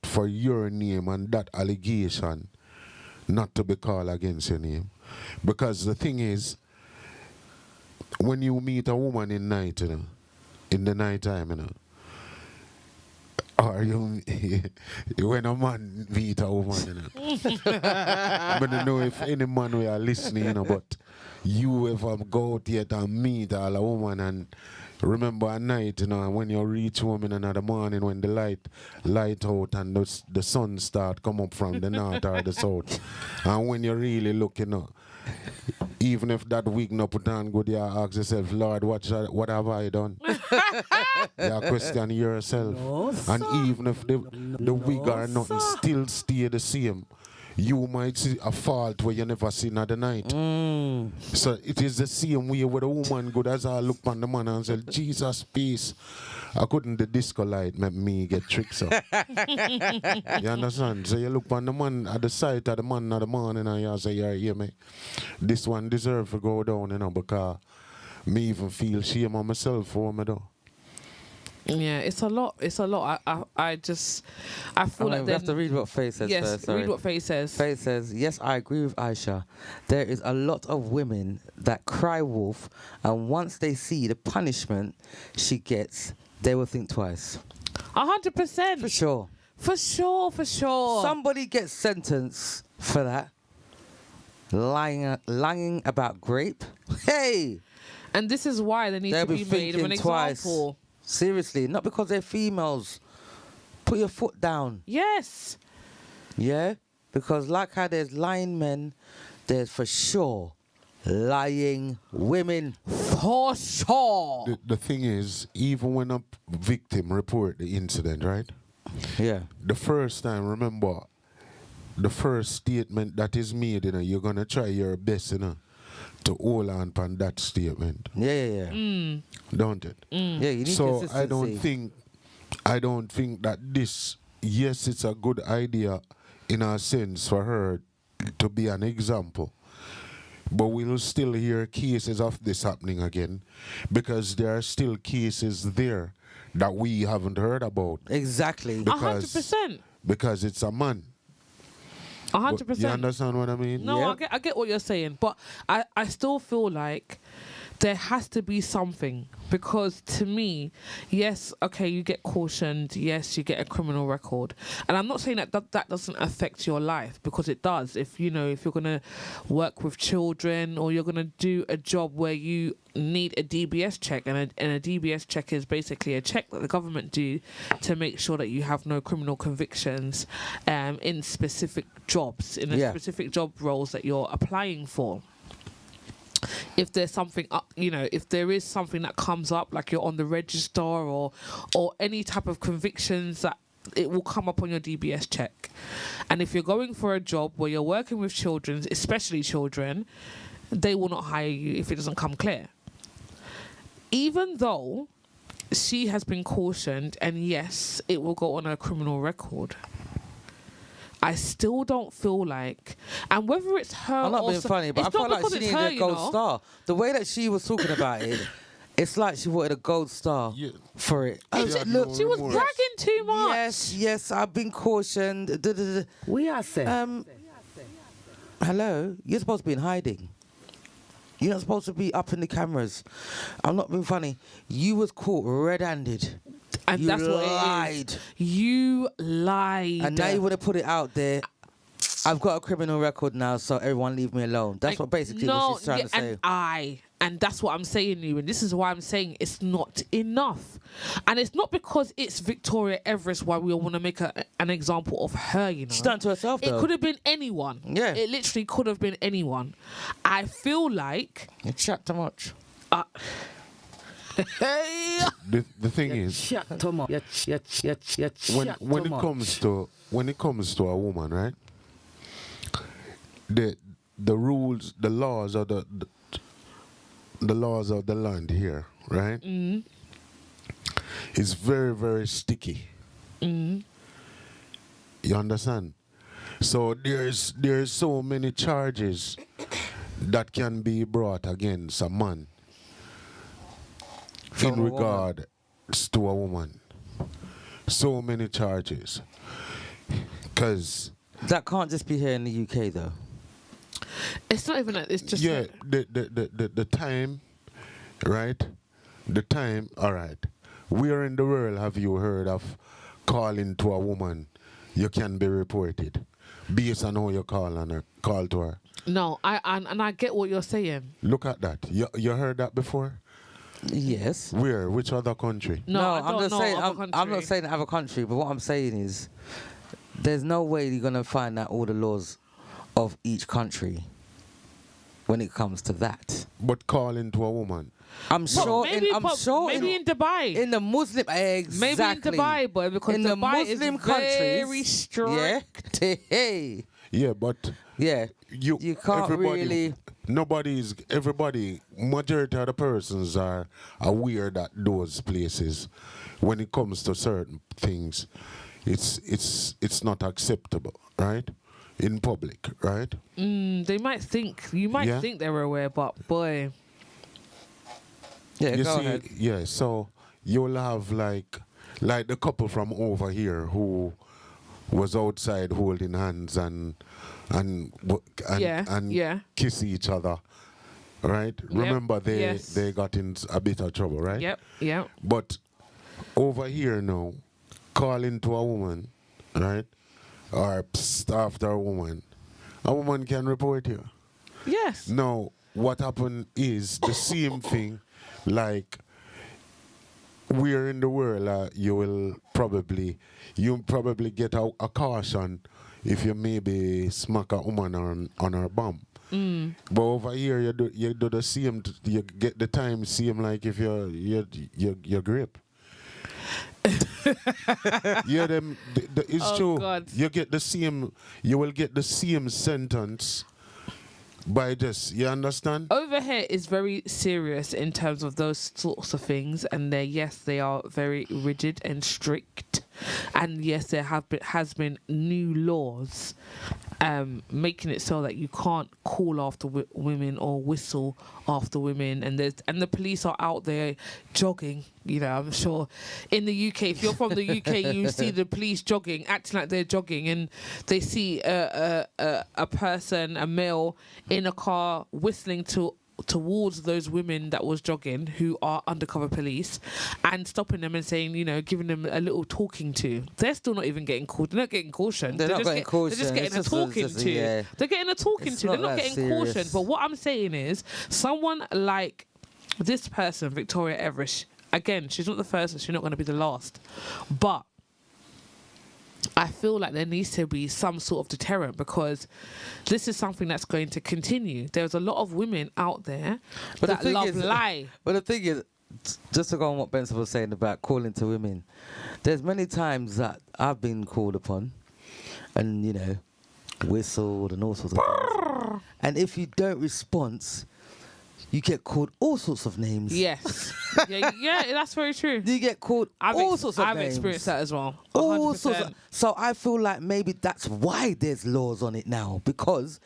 for your name and that allegation not to be called against your name? Because the thing is, when you meet a woman in night, you know, in the night time, you know, or when a man meet a woman, you know. I don't know if any man we are listening, you know, but you ever go out yet and meet a woman and remember at night, you know, when you reach home in another morning when the light out and the sun start come up from the north or the south. And when you really look, you know, even if that wig not put on good, you ask yourself, Lord, what have I done? You question yourself. No, And sir. even if the wig or nothing sir. still stay the same, you might see a fault where you never seen at the night. So it is the same way with a woman good as I look on the man and say, Jesus, peace. I couldn't the disco light make me get tricked up. You understand? So you look on the man at the sight of the man in the morning and you say, yeah, hear me. This one deserve to go down, you know, because me even feel shame on myself for me though. Yeah, it's a lot. It's a lot. I feel like we have to read what Faith says yes, first. Sorry. read what Faith says. Faith says, yes, I agree with Aisha. There is a lot of women that cry wolf, and once they see the punishment she gets, they will think twice. 100%. For sure. For sure. For sure. Somebody gets sentenced for that. Lying about grape. Hey! And this is why they need They'll to be be made of an thinking twice. example. Seriously, not because they're females. Put your foot down. Yes. Yeah? Because like how there's lying men, there's for sure lying women. For sure. The thing is, even when a victim report the incident, right? Yeah. The first time, remember, the first statement that is made, you know, you're going to try your best, you know, to hold on upon that statement. Yeah. Don't it? Yeah, you need So consistency. I don't think that this, yes, it's a good idea in a sense for her to be an example. But we'll still hear cases of this happening again because there are still cases there that we haven't heard about. Exactly. 100%. Because it's a man. 100%. You understand what I mean? No, Yeah. I get what you're saying, but I still feel like there has to be something, because to me, yes, okay, you get cautioned, yes, you get a criminal record, and I'm not saying that doesn't affect your life, because it does. If you're gonna work with children, or you're gonna do a job where you need a DBS check, and a DBS check is basically a check that the government do to make sure that you have no criminal convictions in specific jobs, in the specific job roles that you're applying for. If there's something up, if there is something that comes up, like you're on the register or any type of convictions, that it will come up on your DBS check. And if you're going for a job where you're working with children, especially children, they will not hire you if it doesn't come clear. Even though she has been cautioned, and yes, it will go on her criminal record, I still don't feel like, and whether it's her, I'm not being funny, but I felt like she needed a gold star. The way that she was talking about it, it's like she wanted a gold star for it. Look, she was bragging too much. Yes, I've been cautioned. We are saying. Hello, you're supposed to be in hiding. You're not supposed to be up in the cameras. I'm not being funny. You was caught red-handed. And you that's lied. What it is. You lied. And now you want to put it out there. I've got a criminal record now, so everyone leave me alone. That's what basically what she's trying to say. And that's what I'm saying to you. And this is why I'm saying it's not enough. And it's not because it's Victoria Everest why we all want to make an example of her, She's done to herself, though. It could have been anyone. Yeah. It literally could have been anyone. I feel like... You chat too much. The thing is, Chat too much. when it comes to a woman, right? The rules, the laws of the laws of the land here, right? Is very, very sticky. You understand? So there's so many charges that can be brought against a man in regards to a woman. So many charges. Because that can't just be here in the UK, though. It's not even that. It's just the time, right? The time. All right. Where in the world have you heard of calling to a woman? You can be reported based on how you call to her. No, I get what you're saying. Look at that. You heard that before? Yes. Where? Which other country? No, I I'm don't just know saying. other I'm not country. saying other country, but what I'm saying is, there's no way you're gonna find out all the laws of each country when it comes to that. But calling to a woman. I'm sure. Maybe in Dubai. In the Muslim, exactly. Maybe in Dubai, boy, because in Dubai the Muslim is countries, very strict. Yeah. Hey. Yeah, but Yeah. you can't really. Everybody, majority of the persons are aware that those places, when it comes to certain things, it's not acceptable, right? In public, right? They might think, you might Yeah. think they're aware, but boy. Yeah, You go see, ahead. yeah, so you'll have like the couple from over here who was outside holding hands and Yeah, yeah. kiss each other, right? Remember yes. they got in a bit of trouble, right? Yep. But over here now, calling to a woman, right? Or after a woman can report you. Yes. Now, what happened is the same thing, like where in the world you probably get a caution if you maybe smack a woman on her bum. But over here you do the same. You get the time same like if you grape. Yeah, it's Oh, true. God. You get the same. You will get the same sentence by this. You understand? Over here is very serious in terms of those sorts of things, and they are very rigid and strict, and yes, there has been new laws making it so that you can't call after women or whistle after women, and the police are out there jogging. You know, I'm sure in the UK, if you're from the UK, you see the police jogging, acting like they're jogging, and they see a person, a male, in a car whistling towards those women that was jogging, who are undercover police, and stopping them and saying, you know, giving them a little talking to. They're still not even getting called. They're not getting cautioned. They're not getting cautioned. They're just getting a talking to. Yeah. They're getting a talking It's to. They're not not that getting cautioned. serious. But what I'm saying is, someone like this person, Victoria Everest, again, she's not the first and she's not going to be the last. But I feel like there needs to be some sort of deterrent, because this is something that's going to continue. There's a lot of women out there that love lie. But the thing is, just to go on what Benson was saying about calling to women, there's many times that I've been called upon and, you know, whistled and all sorts of things. And if you don't respond, you get called all sorts of names. Yes. yeah, that's very true. You get called all sorts of names. I've experienced that as well. 100%. All sorts of, so I feel like maybe that's why there's laws on it now, because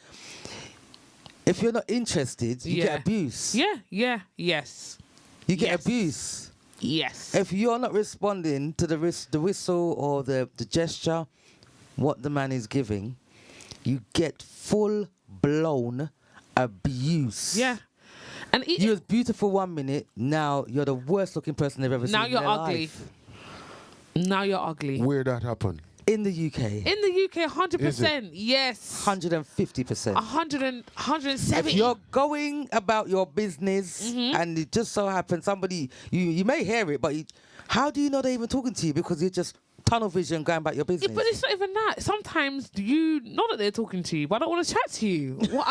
if you're not interested, you get abuse. Yes. You get abuse. Yes. If you're not responding to the whistle or the gesture, what the man is giving, you get full-blown abuse. Yeah. And you was beautiful 1 minute, now you're the worst looking person they've ever seen. Now you're in their ugly. life. Now you're ugly. Where that happen? In the UK. In the UK, 100%. Yes. 150%. 170. If you're going about your business and it just so happens somebody, you may hear it, but how do you know they're even talking to you? Because you're just tunnel vision going about your business. But it's not even that. Sometimes you know that they're talking to you, but I don't want to chat to you. Do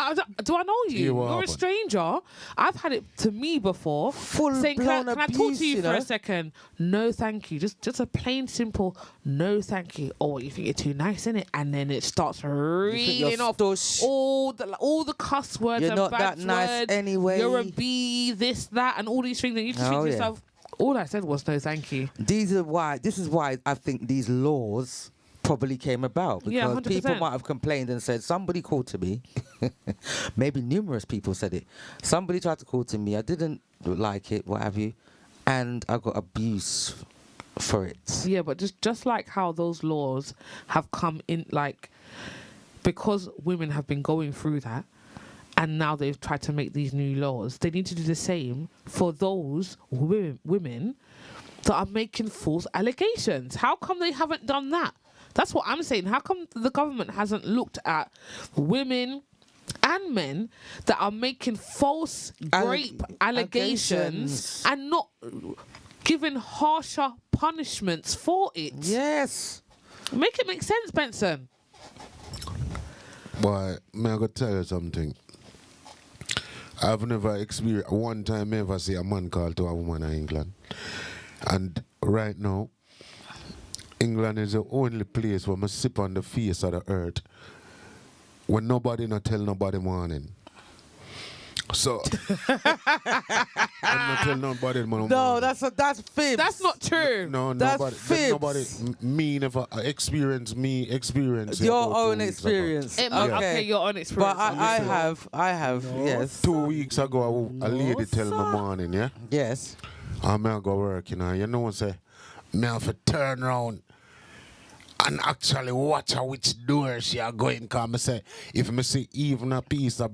I know you? You're a stranger. I've had it to me before. Saying, can I talk to you for a second? No, thank you. Just a plain, simple no, thank you. Oh, you think you're too nice, innit? And then it starts reeling off all the cuss words you're and not bad that nice words. anyway. You're a bee, this, that, and all these things. And you just think to yourself, all I said was no, thank you. This is why I think these laws probably came about, because people might have complained and said, somebody called to me. Maybe numerous people said it. Somebody tried to call to me. I didn't like it, what have you, and I got abuse for it. Yeah, but just like how those laws have come in, like, because women have been going through that, and now they've tried to make these new laws, they need to do the same for those women that are making false allegations. How come they haven't done that? That's what I'm saying. How come the government hasn't looked at women and men that are making false grape allegations and not giving harsher punishments for it? Yes. Make it make sense, Benson. Boy, may I go tell you something? I've never experienced one time ever see a man call to a woman in England. And right now, England is the only place where I sip on the face of the earth when nobody not tell nobody morning. So I'm not telling nobody morning. No, that's fibs. That's not true. No, That's nobody. fibs. Nobody. Me never experience. Your about 2 own weeks experience. It might, Okay. okay, your own experience. But I have, yes. 2 weeks ago, a lady tell me morning, yeah. Yes. I'm gonna go work, you know, say, me have to turn around and actually watch her which door she are going. Cause me say, if me see even a piece of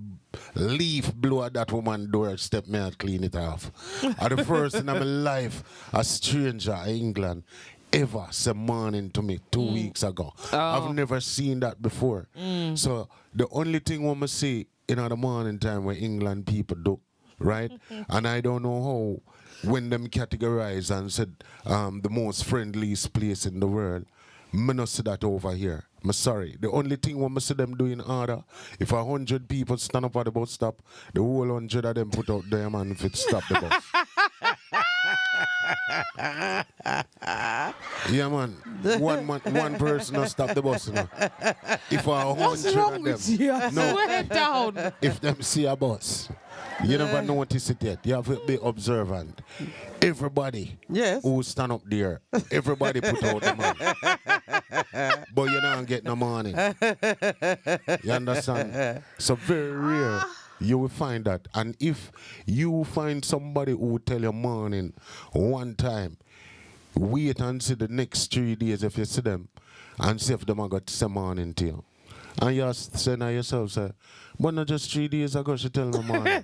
leaf blow at that woman doorstep, me I'll clean it off. And the first in my life, a stranger in England ever said morning to me 2 weeks ago. I've never seen that before. So the only thing we must see in the morning time where England people do, right? And I don't know how, when them categorize and said the most friendliest place in the world, me not see that over here. I'm sorry. The only thing we see them do in order, if 100 people stand up at the bus stop, the whole 100 of them put out their man if it stop the bus. Yeah, man. One person will stop the bus. You know. If 100 of them, no, Swear down. if them see a bus, you never notice it yet. You have to be observant. Everybody who stand up there, everybody put out the money. But you don't get no money. You understand? So very rare you will find that. And if you find somebody who will tell you morning one time, wait and see the next 3 days if you see them and see if them are got to say morning to you. And you say to yourself, say, but not just 3 days ago she tell me morning.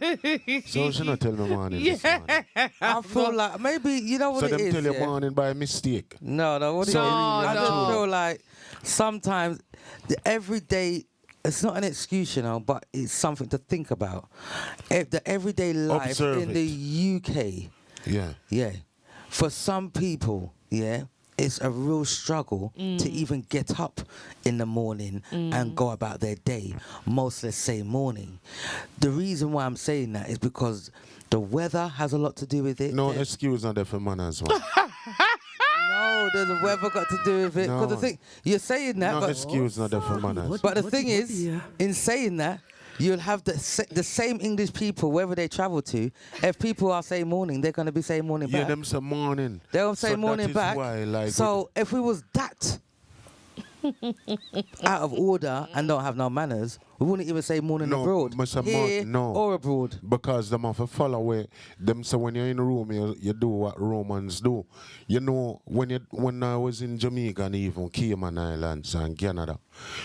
So she not tell me morning this morning. I feel like maybe, you know what So it them is. tell you morning by mistake. No, what it is. So I really, just feel like sometimes the everyday, it's not an excuse, you know, but it's something to think about. The everyday life Observe in it. the UK, Yeah. for some people, it's a real struggle to even get up in the morning and go about their day, most let's say morning. The reason why I'm saying that is because the weather has a lot to do with it. No excuse not there for man as well. No, there's the weather got to do with it. Because the No. thing, you're saying that, No but excuse not there for manners. But the thing is, in saying that, you'll have the same English people wherever they travel to. If people are saying morning, they're going to be saying morning Yeah, back. them say morning. They'll say So morning that is back. why, like, So if we was that out of order and don't have no manners, we wouldn't even say morning No, abroad. Mr. Here no. or abroad. Because them have to follow away. Them say when you're in Rome, you do what Romans do. You know, when I was in Jamaica and even Cayman Islands and Canada,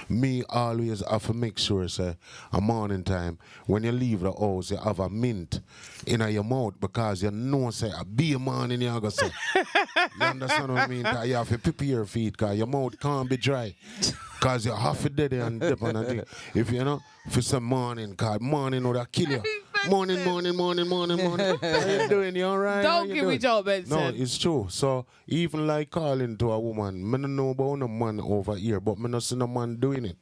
me always have to make sure, say, a morning time, when you leave the house, you have a mint in your mouth because you know, say, a be morning you're going to say. You understand what I mean? 'Cause you have to prepare your feet because your mouth can't be dry. Because you're half a day and dip on a thing. If you know, for some morning, because morning would kill you. Morning. How you doing? You all right? Don't give me Joe Benson. No, it's true. So, even like calling to a woman, I don't know about no man over here, but I don't see no man doing it.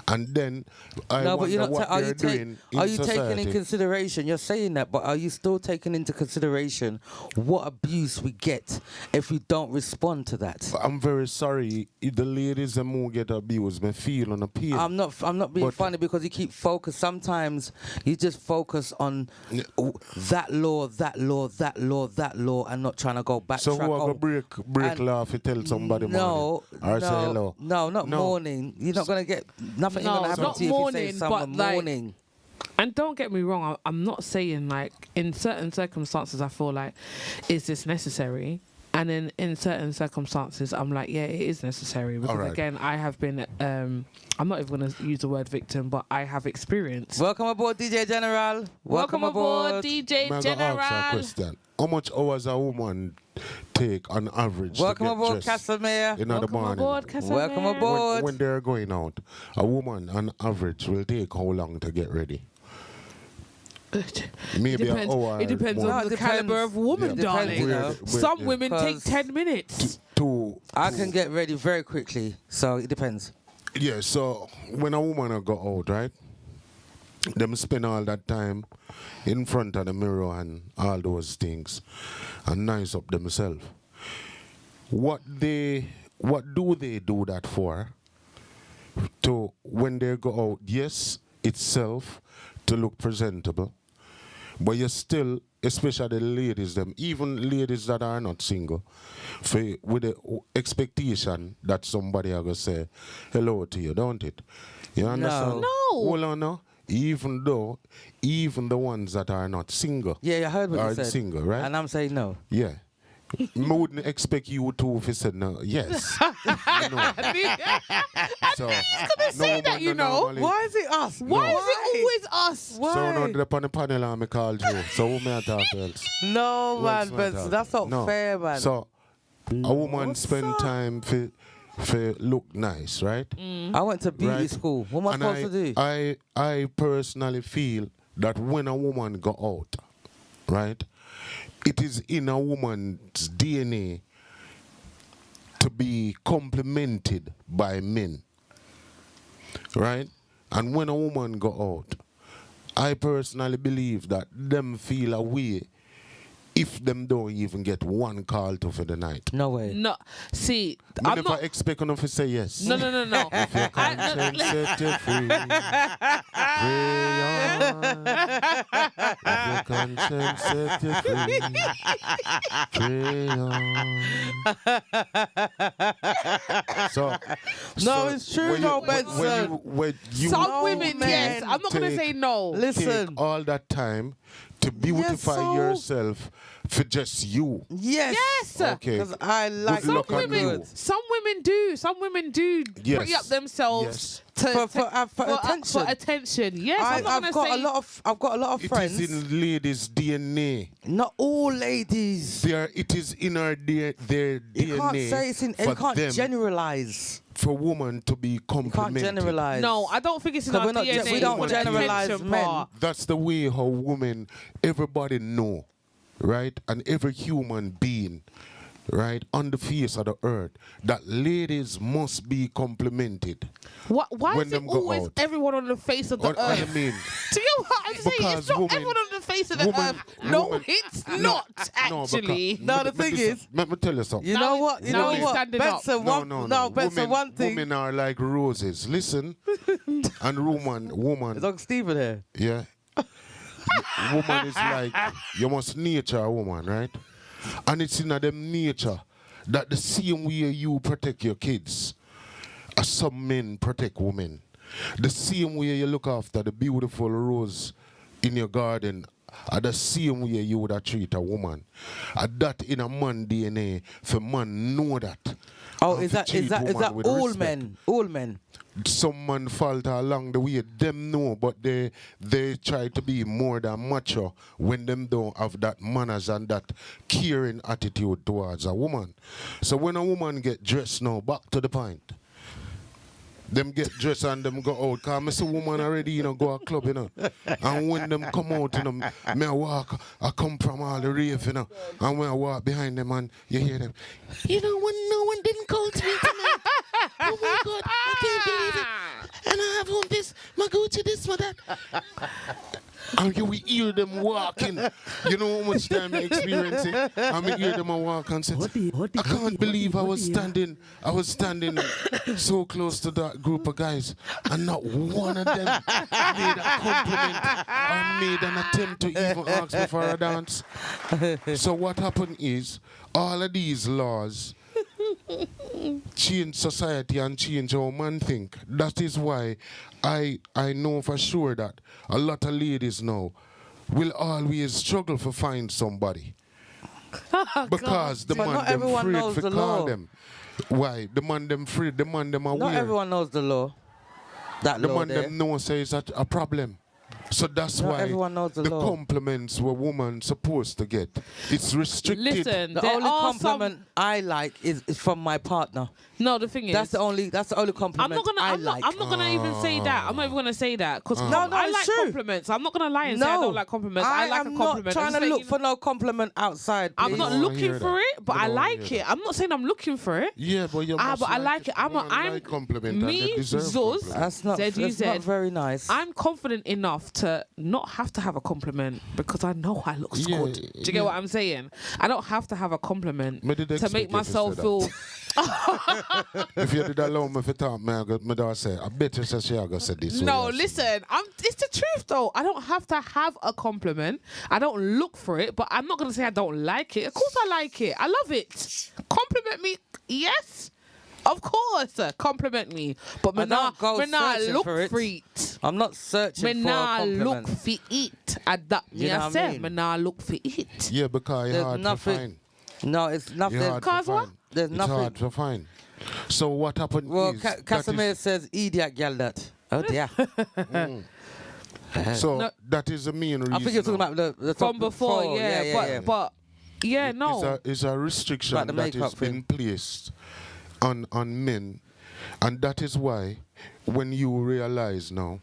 And then, I No, but wonder you're not. what Are they're you, doing in are you taking in society. consideration? You're saying that, but are you still taking into consideration what abuse we get if we don't respond to that? I'm very sorry. If the ladies that who get abused, me feel on a pain. I'm not being But- funny because you keep focus. Sometimes you just focus on that law, and not trying to go back. So who are going to break and- law if you tell somebody No, morning? Or say hello? no, not morning. You're not gonna get nothing. No, gonna happen not to you if you morning, say someone but, like, morning. And don't get me wrong, I'm not saying like in certain circumstances I feel like, is this necessary? And then in certain circumstances I'm like, yeah, it is necessary. Because Alright. again, I have been, I'm not even going to use the word victim, but I have experienced. Welcome aboard, DJ General. Welcome aboard, DJ May I go ask you a General. question? How much hours a woman take on average Welcome to get aboard, dressed Casimir. in the Welcome morning? aboard, Casimir. Welcome aboard. When they're going out, a woman on average will take how long to get ready? Maybe an hour. It depends more. No, on it the caliber depends. of woman, Yeah, darling. depends, you know. Some Yeah. women take Because- 10 minutes. I can get ready very quickly, so it depends. Yeah, so when a woman go out, right? Them spend all that time in front of the mirror and all those things and nice up themselves. What do they do that for? to when they go out, yes, itself to look presentable, but you still, especially the ladies, them, even ladies that are not single, with the expectation that somebody are going to say hello to you, don't it? You understand? No. Hold on now. Even the ones that are not single. Yeah, I heard what are you said. single, right? And I'm saying no. Yeah. I wouldn't expect you to if you said no. Yes. You know. So, say that, you know. normally- Why is it us? Why is it always us? Why? So now they're on the panel and me called you. So who may I talk else? No, Who man, else may I but talk? that's not No. fair, man. So a woman spend time for look nice, right? I went to beauty Right. school. What am I And supposed to do? I personally feel that when a woman go out, right, it is in a woman's DNA to be complimented by men, right? And when a woman go out, I personally believe that them feel a way if them don't even get one call to for the night. No way. No, see, I I'm never not. expect them to say yes. No. If your conscience set you free, pray on. If your conscience set you free, pray on. So, it's true, when though, you- Benson. when you Some No, women, man. yes. I'm not gonna Take- say no. Listen. take all that time to beautify so- yourself for just you. Yes. Yes. Okay. Because I like Good luck looking on you. good. Some women do. Some women do Yes. pretty up themselves Yes. For attention. For attention. Yes, I'm not I've gonna got say. I've got a lot of It friends. is in ladies' DNA. Not all ladies. It is in their DNA You can't say it's in. for You can't them, generalize. for women to be You can't complimented. generalize. No, I don't think it's in 'Cause our we're not DNA. we don't for the generalize attention men. part. That's the way how women, everybody know, right? And every human being, right, on the face of the earth, that ladies must be complimented. Why when is it them go always out. everyone on the face of the What I earth? mean, Do you know what I'm saying? Because It's not woman- everyone on the face of the woman- earth. No, woman- it's No, not no, actually. because- No, the let me thing say- is- let me tell you something. You Now know he- what? You now know he's what? standing up. Benson, Benson, women, one thing. Women are like roses. Listen, and woman, Is Uncle Stephen here? yeah. Woman is like, you must nurture a woman, right? And it's in them nature that the same way you protect your kids, as some men protect women, the same way you look after the beautiful rose in your garden, are the same way you would have treat a woman. That in a man DNA, for man know that. Oh, And is to that treat woman with all respect. men? All men. Some man falter along the way, them know, but they try to be more than macho when them don't have that manners and that caring attitude towards a woman. So when a woman get dressed now, back to the point, them get dressed and them go out. Cause I see woman already, go a club, And when them come out, me I walk, I come from all the rave, And when I walk behind them and you hear them, when no one didn't call to me tonight. Oh my God, I can't believe it. And I have on this, my Gucci, this, my that. And you will hear them walking. You know how much time I experience it? And I hear them walk and say, I can't believe I was standing so close to that group of guys and not one of them made a compliment or made an attempt to even ask me for a dance. So what happened is, all of these laws change society and change how man think. That is why I know for sure that a lot of ladies now will always struggle to find somebody. Because the But man not them everyone afraid knows to the call law. them. Why? The man them afraid, the man them aware. Not everyone knows the law. That The law man there. them know say it's a problem. So that's Not why everyone knows the law. compliments were woman supposed to get. It's restricted. Listen, The there only are compliment I like is from my partner. No, the thing is, That's the only compliment I'm not gonna. I I'm not. like. I'm not gonna even say that. I'm not even gonna say that because No, I it's like true. compliments. I'm not gonna lie and say I don't like compliments. I like a am compliment. not trying I'm to just look saying, for no compliment outside. I'm please. not don't looking hear for that. it, but You I don't like hear it. I'm not saying I'm looking for it. Yeah, but you must But I like it. I'm like compliment and they me, deserve Zuz. compliment. That's not. That's ZUZ. not very nice. I'm confident enough to not have to have a compliment because I know I look Yeah, good. Do you get what I'm saying? I don't have to have a compliment Me did to expect make you to myself say that. feel If you did allow me to talk, man, my daughter say, I bet you say she gonna say this. No, listen. It's the truth, though. I don't have to have a compliment. I don't look for it, but I'm not gonna say I don't like it. Of course, I like it. I love it. Compliment me, yes. Of course, compliment me. But me not look for it. I'm not searching Me for a not look compliment. for it. At that, You know what I mean? me not look for it. Yeah, because it's There's hard nothing- to find. No, it's nothing. It's hard to Cause what? find. There's It's nothing. hard to find. So what happened Well, is... that Casimir says, idiot gal that. Oh, dear. So No. that is the main reason. I think you're talking about the From before, but yeah, no. It's a restriction About the that makeup has been thing. placed on men, and that is why when you realize now,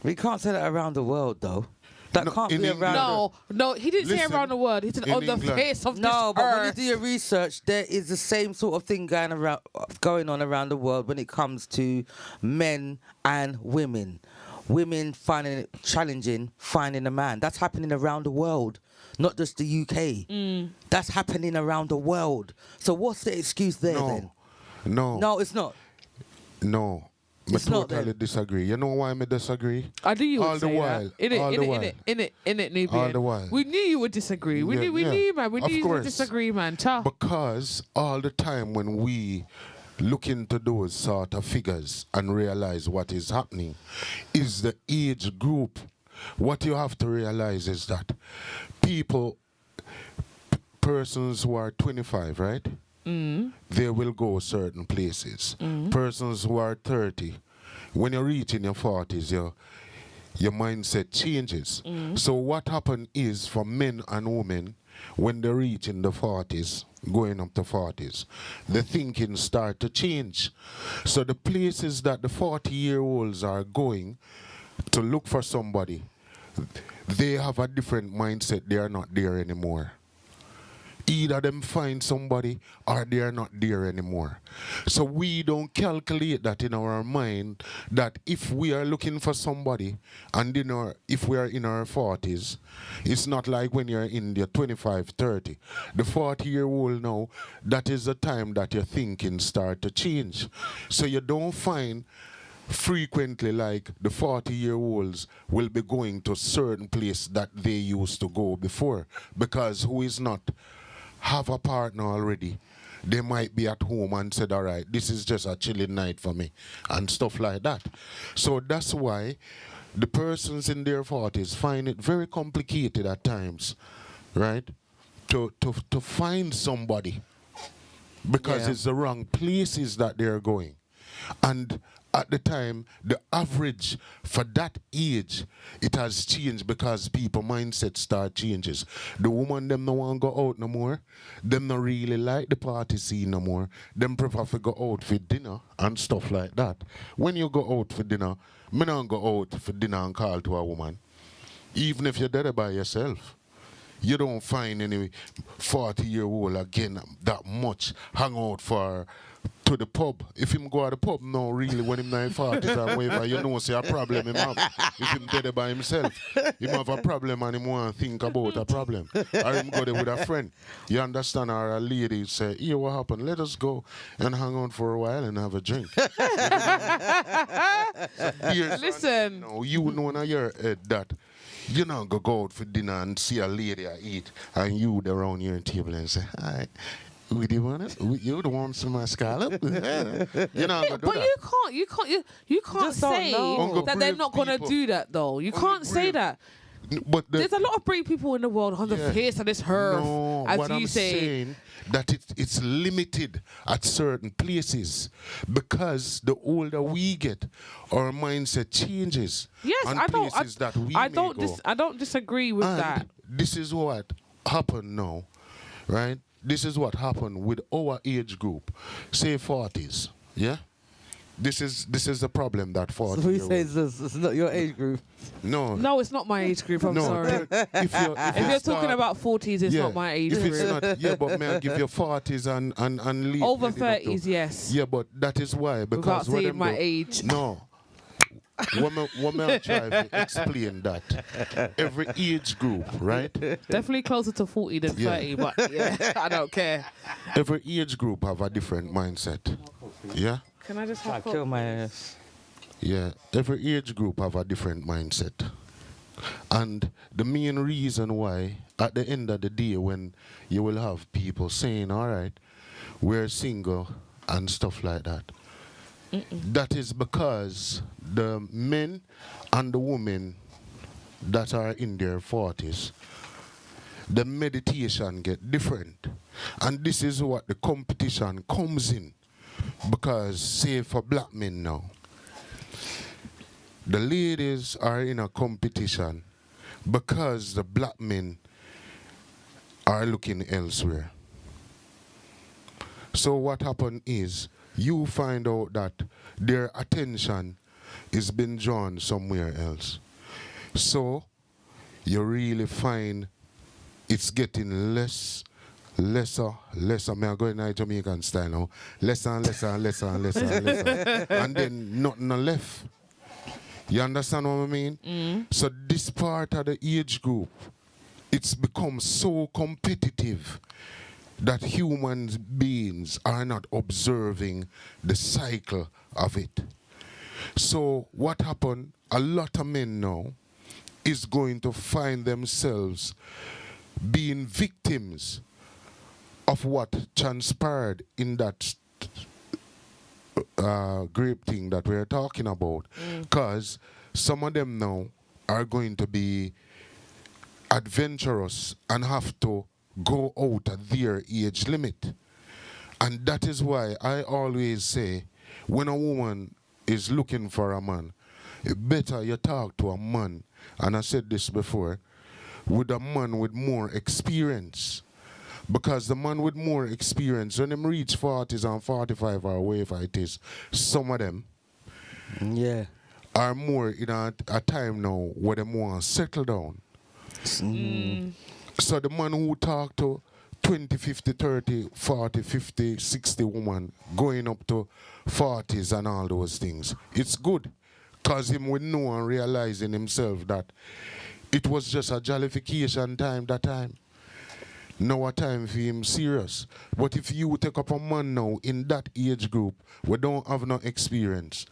We can't say that around the world, though. That No, can't in be England- around. No, he didn't say Listen, around the world. He said in on the England- face of No, this but when you earth. do your research, there is the same sort of thing going on around the world when it comes to men and women. Women finding it challenging finding a man. That's happening around the world, not just the UK. That's happening around the world. So what's the excuse there then? No, it's not. No. I It's not totally then. disagree. You know why I disagree? I knew you would all the say while, that. In all the while. it, Nubian. All the while. We knew you would disagree. We Yeah, knew, yeah. man. We Of knew you would course. disagree, man. Cha. Because all the time when we look into those sort of figures and realize what is happening is the age group. What you have to realize is that persons who are 25, right? They will go certain places. Persons who are 30, when you reach in your 40s, your mindset changes. So what happened is for men and women, when they reach in the 40s, going up to 40s, the thinking start to change. So the places that the 40-year-olds are going to look for somebody, they have a different mindset. They are not there anymore. Either them find somebody or they are not there anymore. So we don't calculate that in our mind that if we are looking for somebody and if we are in our 40s, it's not like when you're in your 25, 30. The 40-year-old now, that is the time that your thinking start to change. So you don't find frequently like the 40-year-olds will be going to certain place that they used to go before, because who is not have a partner already, they might be at home and said, all right, this is just a chilling night for me and stuff like that. So that's why the persons in their 40s find it very complicated at times, right, to find somebody, because it's the wrong places that they're going. And at the time, the average for that age, it has changed because people mindset start changes. The woman, them no want to go out no more. Them not really like the party scene no more. Them prefer to go out for dinner and stuff like that. When you go out for dinner, me not go out for dinner and call to a woman. Even if you're there by yourself. You don't find any 40-year-old again that much hang out to the pub. If him go to the pub, no, really, when him 40s or whatever, you know, see a problem him have. If him dead by himself, him have a problem and him want to think about a problem. Or him go there with a friend. You understand? Or a lady say, here, what happened? Let us go and hang out for a while and have a drink. Listen. No, you know in your head that you not go out for dinner and see a lady I eat and you there around your table and say, hi, would you want it? You don't want some scallop? You know, But you can't Just don't say know. that they're not gonna People. do that though. You can't say that. But There's a lot of brave people in the world on the face of this earth, no, as what you I'm say. saying that it's limited at certain places because the older we get, our mindset changes. Yes, on I don't. places that we I may don't. go. I don't disagree with And that. this is what happened now, right? This is what happened with our age group, say 40s, yeah? This is the problem that 40 So you say it's not your age group. No. No, it's not my age group. I'm No. sorry. If If you're talking about 40s, it's not my age if group. it's not, yeah, but may I give you 40s and leave Over leading up to- 30s, yes. Yeah, but that is why, because Without saying remember- my age. No. what may I try to explain that? Every age group, right? Definitely closer to 40 than Yeah. 30, but yeah, I don't care. Every age group have a different mindset. Yeah? Can I just I have kill my ass. Yeah. Every age group have a different mindset. And the main reason why, at the end of the day, when you will have people saying, all right, we're single and stuff like that, that is because the men and the women that are in their 40s, the meditation get different. And this is what the competition comes in. Because, say, for black men now, the ladies are in a competition because the black men are looking elsewhere. So what happened is you find out that their attention is being drawn somewhere else. So you really find it's getting lesser. Me I go in a Jamaican style now. Lesser and lesser and lesser and lesser and lesser. And then nothing left. You understand what I mean? So this part of the age group, it's become so competitive that human beings are not observing the cycle of it. So what happened, a lot of men now is going to find themselves being victims of what transpired in that grape thing that we're talking about. Because some of them now are going to be adventurous and have to go out at their age limit. And that is why I always say, when a woman is looking for a man, it better you talk to a man, and I said this before, with a man with more experience. Because the man with more experience, when them reach 40s and 45 or whatever it is, some of them are more in a time now where they want to settle down. So the man who talk to 20, 50, 30, 40, 50, 60 woman going up to 40s and all those things, it's good. Because him will know and realize in himself that it was just a jollification time that time. Now a time for him serious. But if you take up a man now in that age group we don't have no experience,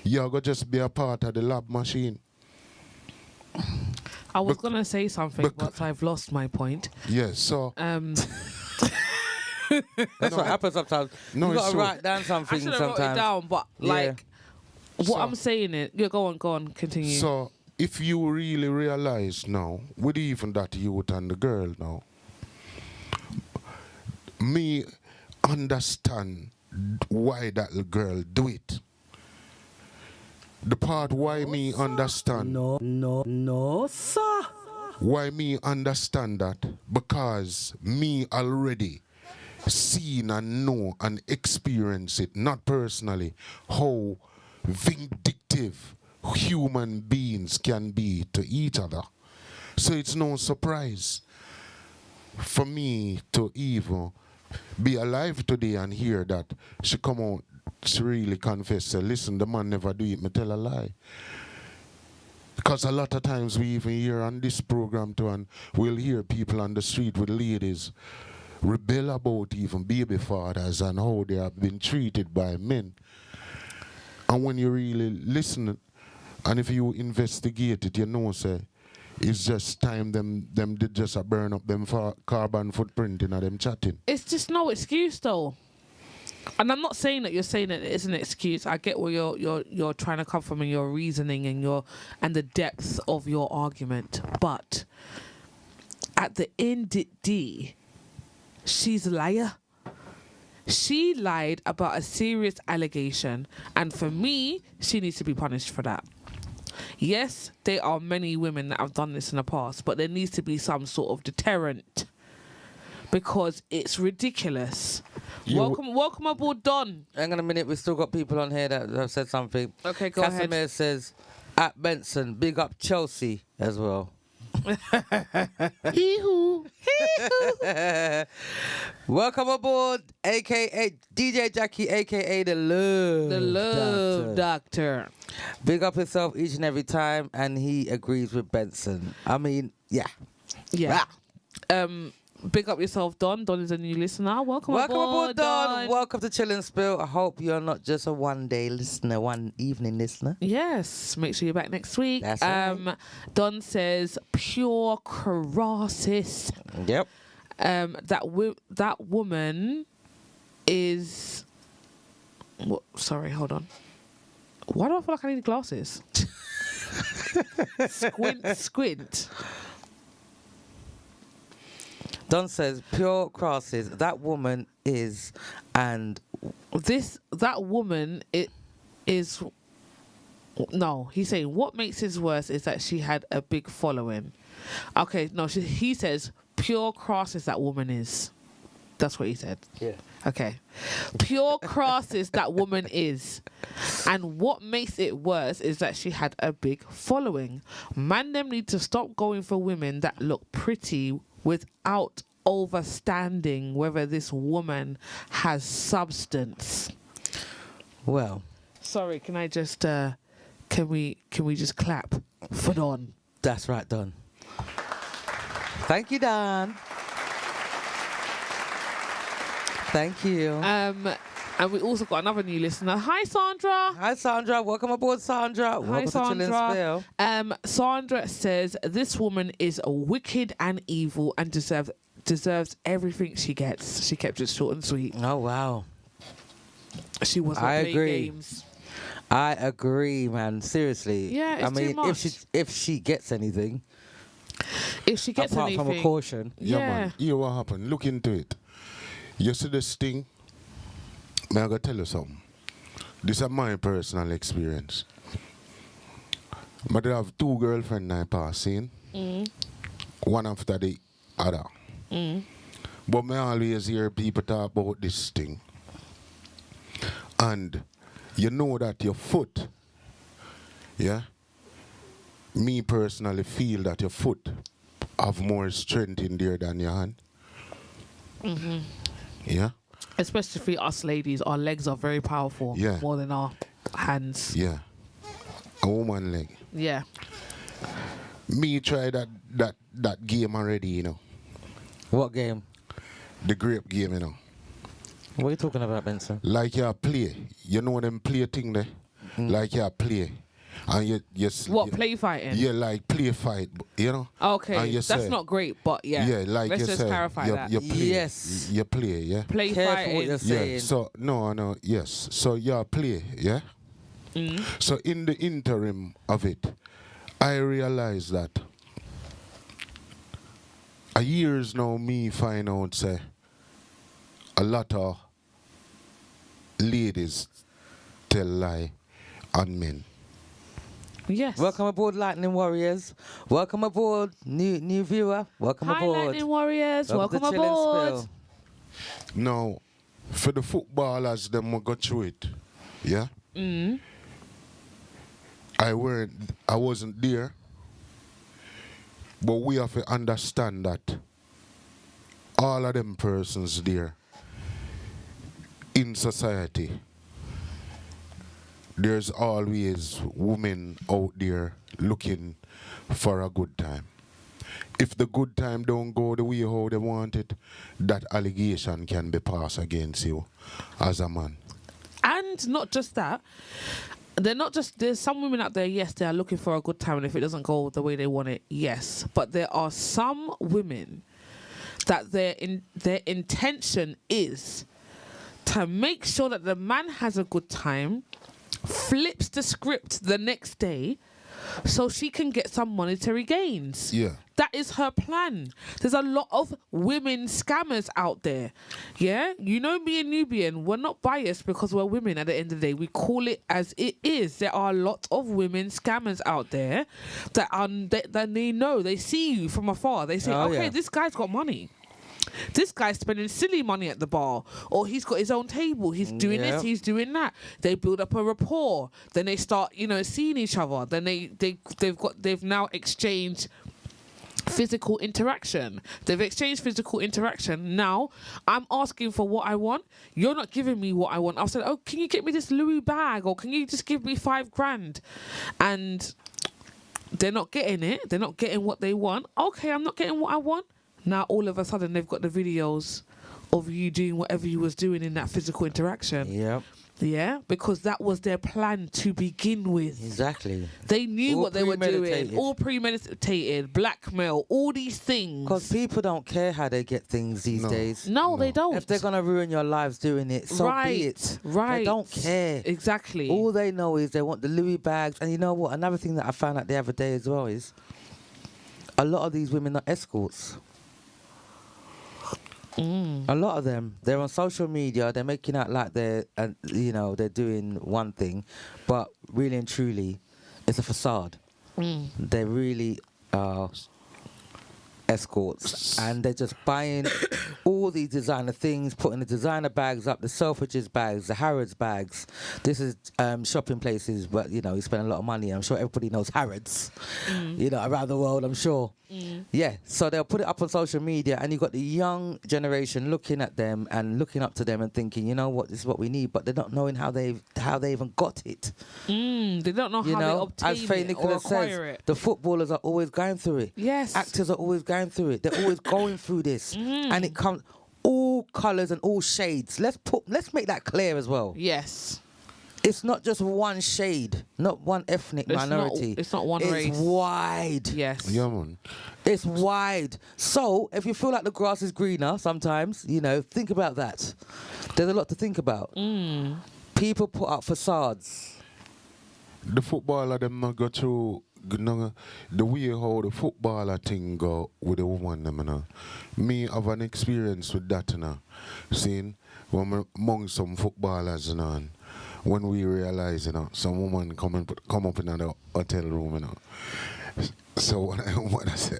you're going to just be a part of the lab machine. I was going to say something, but I've lost my point. Yes, so... That's what happens sometimes. No, you got to true. write down I something should have sometimes. wrote it down, but like, what So- I'm saying is, yeah, go on, continue. So, if you really realize now, with even that youth and the girl now, me understand why that girl do it. The part why me understand. No, sir. Why me understand that? Because me already seen and know and experience it, not personally, how vindictive human beings can be to each other. So it's no surprise for me to even be alive today and hear that she come out, she really confess, say, listen, the man never do it, me tell a lie. Because a lot of times we even hear on this program too, and we'll hear people on the street with ladies rebel about even baby fathers and how they have been treated by men. And when you really listen, and if you investigate it, you know, say, it's just time them did just burn up them carbon footprint in them chatting. It's just no excuse though. And I'm not saying that you're saying that it is an excuse. I get where you're trying to come from and your reasoning and the depth of your argument. But at the end of the day, she's a liar. She lied about a serious allegation, and for me, she needs to be punished for that. Yes, there are many women that have done this in the past, but there needs to be some sort of deterrent because it's ridiculous. Welcome aboard, Don. Hang on a minute, we've still got people on here that have said something. Okay, go Casimir ahead. says, at Benson, big up Chelsea as well. Hee-hoo. Welcome aboard, aka DJ Jackie, aka the Love Doctor. Big up himself each and every time, and he agrees with Benson. I mean, yeah. Yeah. Big up yourself, Don. Don is a new listener. Welcome aboard, Don. Welcome to Chill and Spill. I hope you're not just a one-day listener, one evening listener. Yes. Make sure you're back next week. That's right. Don says pure crosses. Yep. That woman is. What? Sorry, hold on. Why do I feel like I need glasses? Squint. Don says pure crosses. That woman is, and that woman is. No, he's saying what makes it worse is that she had a big following. Okay, no, he says pure crosses that woman is. That's what he said. Yeah. Okay. Pure crosses that woman is. And what makes it worse is that she had a big following. Man, them need to stop going for women that look pretty without overstanding whether this woman has substance. Well. Sorry, can I just can we just clap for Don? That's right, Don. Thank you, Don. Thank you. And we also got another new listener. Hi, Sandra. Hi, Sandra. Welcome aboard, Sandra. Hi, Welcome Sandra. to Chill and Spill. Sandra says this woman is wicked and evil and deserves everything she gets. She kept it short and sweet. Oh, wow. She wasn't playing games. I agree, man. Seriously. Yeah, it's I mean, too much. if she gets anything, apart from a caution. Yeah, man. Hear what happened. Look into it. You see this thing? May I go tell you something? This is my personal experience. But I have two girlfriends I passing. One after the other. But I always hear people talk about this thing. And you know that your foot, yeah? Me personally feel that your foot have more strength in there than your hand. Yeah? Especially for us ladies, our legs are very powerful. Yeah. More than our hands. Yeah. A woman leg. Yeah. Me try that game already, you know. What game? The grape game, you know. What are you talking about, Benson? Like you play. You know them play thing there? Like you play. And you play fighting? Yeah, like play fight, you know. Okay, and that's say, not great, but yeah. Yeah, like let's you just say, clarify you, that. you play, Yes. You play, yeah. Play Careful fighting. what you're saying. Yeah. So no, yes. So you play, yeah. So in the interim of it, I realized that a years now me find out say a lot of ladies tell lie on men. Yes. Welcome aboard, Lightning Warriors. Welcome aboard, new viewer. Welcome Hi, aboard. Lightning Warriors. Welcome to Chill and aboard. Spill. Now, for the footballers, them will go through it. Yeah? I wasn't there. But we have to understand that all of them persons there in society, there's always women out there looking for a good time. If the good time don't go the way how they want it, that allegation can be passed against you as a man. And not just that. There's some women out there, yes, they are looking for a good time, and if it doesn't go the way they want it, yes. But there are some women that their intention is to make sure that the man has a good time, flips the script the next day so she can get some monetary gains. Yeah. That is her plan. There's a lot of women scammers out there. Yeah? You know me and Nubian, we're not biased because we're women at the end of the day. We call it as it is. There are a lot of women scammers out there that they know. They see you from afar. They say, okay, this guy's got money. This guy's spending silly money at the bar, or he's got his own table. He's doing this, he's doing that. They build up a rapport. Then they start, seeing each other. Then they've now exchanged physical interaction. They've exchanged physical interaction. Now I'm asking for what I want. You're not giving me what I want. I've said, oh, can you get me this Louis bag, or can you just give me $5,000? And they're not getting it. They're not getting what they want. Okay, I'm not getting what I want. Now all of a sudden they've got the videos of you doing whatever you was doing in that physical interaction. Yep. Yeah, because that was their plan to begin with. Exactly. They knew All what they were doing. premeditated. All premeditated, blackmail, all these things. Because people don't care how they get things these days. No, they don't. If they're going to ruin your lives doing it, so be it. Right. They don't care. Exactly. All they know is they want the Louis bags. And you know what? Another thing that I found out the other day as well is a lot of these women are escorts. A lot of them, they're on social media, they're making out like they're doing one thing, but really and truly, it's a facade. They really are escorts, and they're just buying all these designer things, putting the designer bags up, the Selfridges bags, the Harrods bags. This is shopping places, but you spend a lot of money. I'm sure everybody knows Harrods, around the world, I'm sure. Yeah, so they'll put it up on social media, and you've got the young generation looking at them and looking up to them and thinking, you know what, this is what we need, but they're not knowing how they even got it. They don't know how they obtain as Faye it Nicholas or acquire says, it. the footballers are always going through it. Yes. Actors are always going through it. They're always going through this, and it comes all colours and all shades. Let's make that clear as well. Yes. It's not just one shade, not one ethnic minority. It's not one race. It's wide. Yes. Yeah, man. It's wide. So if you feel like the grass is greener sometimes, think about that. There's a lot to think about. People put up facades. The footballer them not go through the way how the footballer thing go with the woman them. Me have an experience with that. Seeing when I'm among some footballers and when we realize some woman come up in the hotel room. So when I say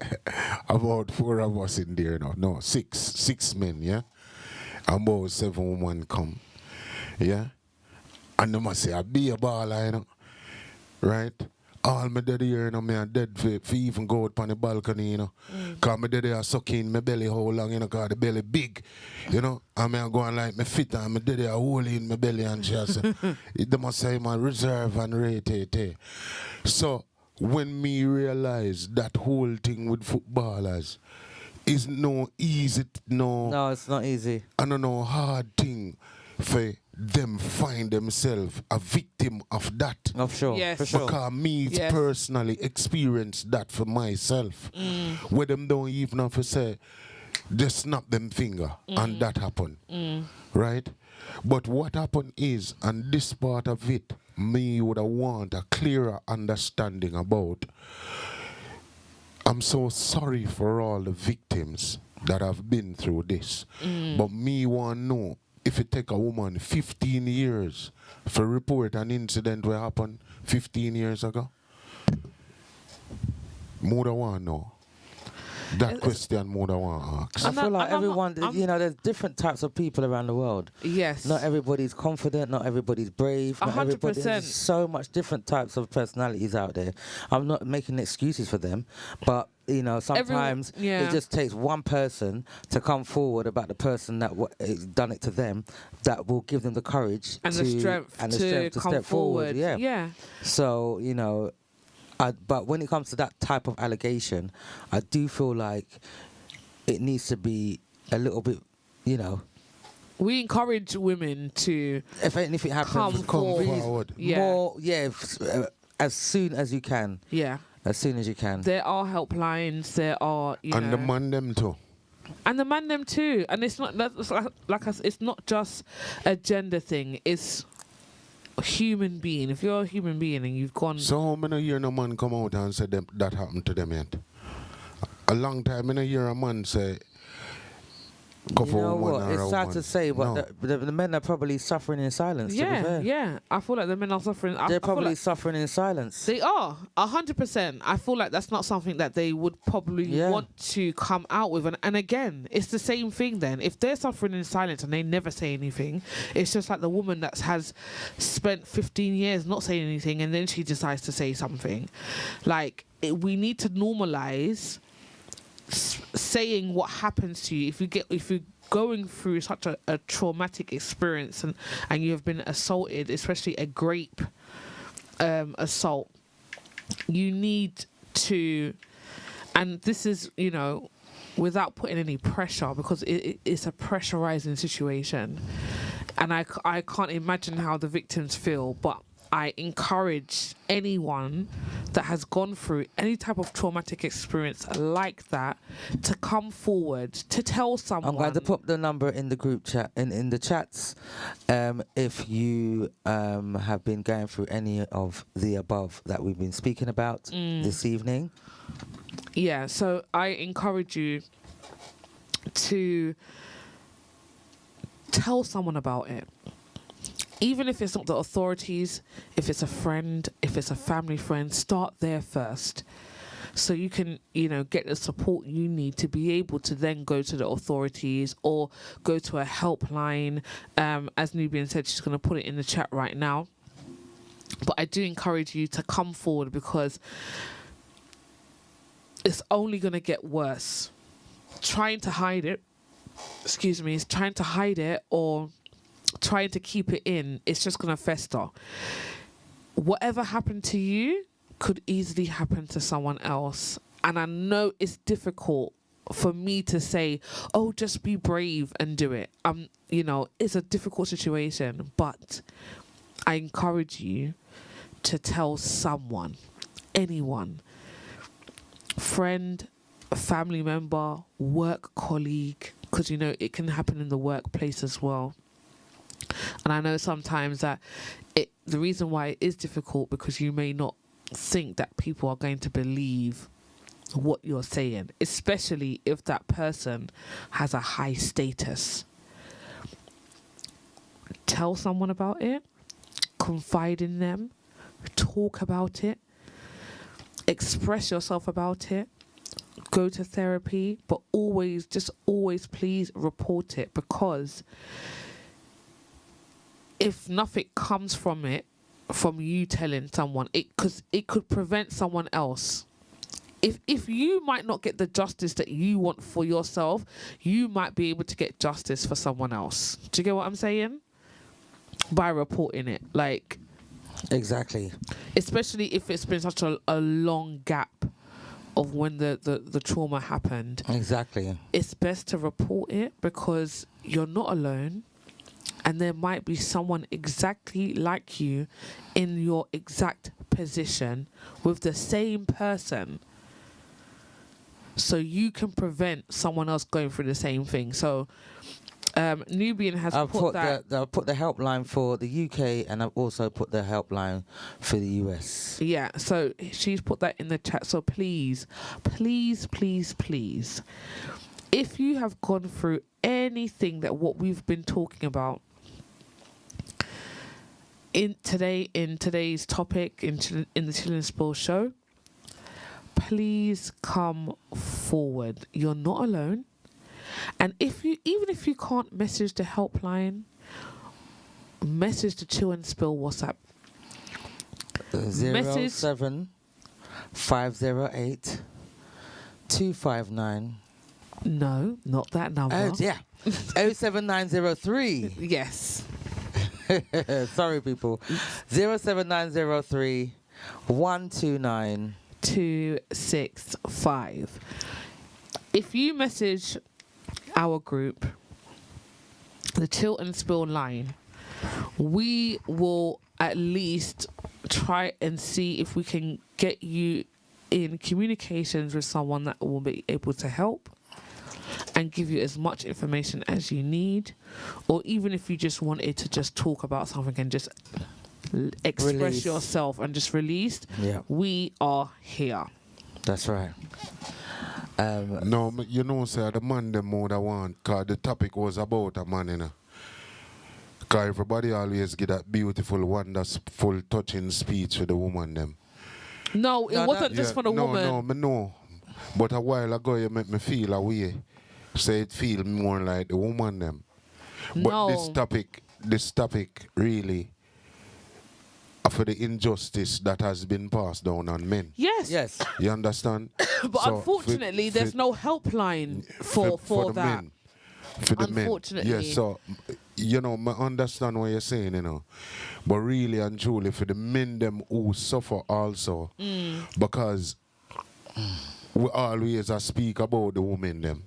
about 4 of us in there no, six men, yeah, and about 7 women come, yeah, and they must say I be a baller, right? All me dead here, me are dead for even go out on the balcony, Cause me dead here sucking my belly how long, cause the belly big, and me are going like me fit and me dead here hole in my belly and just, they must say my reserve and rate. So, when me realize that whole thing with footballers is no easy, No, it's not easy. and no hard thing for them find themselves a victim of that. For sure. Yes. For sure. Because me Yes. personally experienced that for myself. Where them don't even have to say, just snap them finger and that happened. Right? But what happened is, and this part of it, me would have want a clearer understanding about. I'm so sorry for all the victims that have been through this. But me want to know, if it take a woman 15 years for report an incident where happened 15 years ago, more than want to know. That question more than want to ask. I feel like everyone, there's different types of people around the world. Yes. Not everybody's confident, not everybody's brave. Not 100%. everybody, there's so much different types of personalities out there. I'm not making excuses for them, but sometimes it just takes one person to come forward about the person that done it to them, that will give them the courage and the strength to come step forward. Yeah. So but when it comes to that type of allegation, I do feel like it needs to be a little bit, We encourage women to if anything happens, come forward. More, as soon as you can. Yeah. As soon as you can. There are helplines. There are, And the man them too. And the man them too. And it's not it's not just a gender thing. It's a human being. If you're a human being and you've gone. So how many hear no man come out and say that happened to them yet? A long time I hear a man say. You know what? It's sad to say, but the men are probably suffering in silence. Yeah. I feel like the men are suffering. They're probably suffering in silence. They are 100%. I feel like that's not something that they would probably want to come out with. And again, it's the same thing. Then, if they're suffering in silence and they never say anything, it's just like the woman that has spent 15 years not saying anything, and then she decides to say something. Like we need to normalize saying what happens to you if you're going through such a traumatic experience and you have been assaulted, especially a grape assault, you need to, and this is, you know, without putting any pressure, because it's a pressurizing situation, and I can't imagine how the victims feel, but I encourage anyone that has gone through any type of traumatic experience like that to come forward to tell someone. I'm going to put the number in the group chat, in the chats, if you have been going through any of the above that we've been speaking about this evening. Yeah, so I encourage you to tell someone about it. Even if it's not the authorities, if it's a friend, if it's a family friend, start there first. So you can, you know, get the support you need to be able to then go to the authorities or go to a helpline. As Nubian said, she's going to put it in the chat right now. But I do encourage you to come forward, because it's only going to get worse. Trying to hide it, is trying to hide it or trying to keep it in, it's just going to fester. Whatever happened to you could easily happen to someone else. And I know it's difficult for me to say, oh, just be brave and do it. You know, it's a difficult situation, but I encourage you to tell someone, anyone, friend, a family member, work colleague, because, you know, it can happen in the workplace as well. And I know sometimes that the reason why it is difficult, because you may not think that people are going to believe what you're saying, especially if that person has a high status. Tell someone about it, confide in them, talk about it, express yourself about it, go to therapy, but always please report it, because if nothing comes from it, from you telling someone, it could prevent someone else. If you might not get the justice that you want for yourself, you might be able to get justice for someone else. Do you get what I'm saying? By reporting it, like, exactly. Especially if it's been such a long gap of when the trauma happened. Exactly. It's best to report it, because you're not alone. And there might be someone exactly like you in your exact position with the same person. So you can prevent someone else going through the same thing. So Nubian has put that. I've put the helpline for the UK, and I've also put the helpline for the US. Yeah, so she's put that in the chat. So please, please, please, please, if you have gone through anything that what we've been talking about in today's topic in the Chill and Spill show, please come forward. You're not alone. And even if you can't message the helpline, message the Chill and Spill WhatsApp. 07 508 259. No, not that number. Oh, yeah. 07903. Yes. Sorry, people. 07903 129 265. If you message our group, the Chill and Spill line, we will at least try and see if we can get you in communications with someone that will be able to help and give you as much information as you need. Or even if you just wanted to just talk about something and just express yourself and just release, we are here. That's right. No, you know, sir, the man them more that want, because the topic was about a man, you know. Because everybody always get that beautiful, wonderful, touching speech with the woman them. No, it wasn't just for the woman. No. But a while ago, you make me feel a way. So it feel more like the woman them. But this topic really for the injustice that has been passed down on men. Yes. You understand? But So unfortunately, there's no helpline for the that. men. For the men. Unfortunately. Yes, so, you know, I understand what you're saying, you know. But really and truly, for the men them who suffer also, because we always speak about the women them.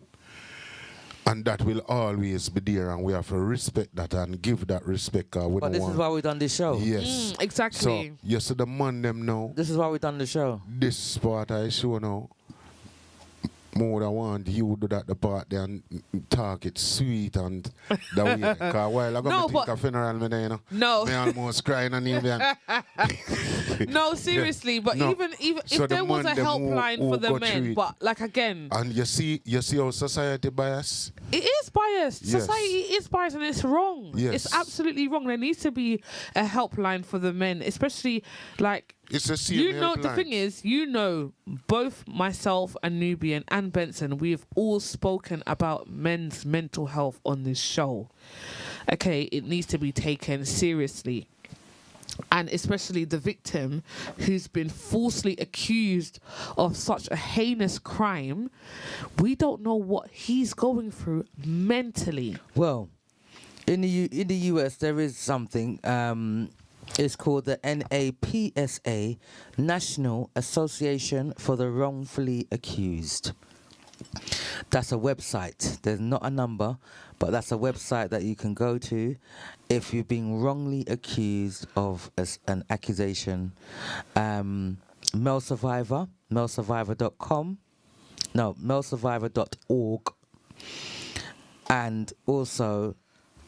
And that will always be there, and we have to respect that and give that respect. But this is why we done this show. Yes. Exactly. So, you see the man them now. This is why we done the show. This part I show now. More than want you do that the part there and talk it sweet and that way. Because while I got No, to think but- of funeral, me there, you know. No. Me almost crying and even. No, seriously, but No. even So if the there was a man them helpline who for the go through men, it. but like again, And you see how society bias? it is biased. Yes. Society is biased, and it's wrong. Yes. It's absolutely wrong. There needs to be a helpline for the men, especially like It's a same you know. The helpline. thing is, you know, both myself and Nubian and Benson, we've all spoken about men's mental health on this show. Okay, it needs to be taken seriously. And especially the victim who's been falsely accused of such a heinous crime, we don't know what he's going through mentally. Well, in the US, there is something. It's called the NAPSA, National Association for the Wrongfully Accused. That's a website. There's not a number, but that's a website that you can go to if you've been wrongly accused of an accusation. Male Survivor, malesurvivor.com, no, malesurvivor.org, and also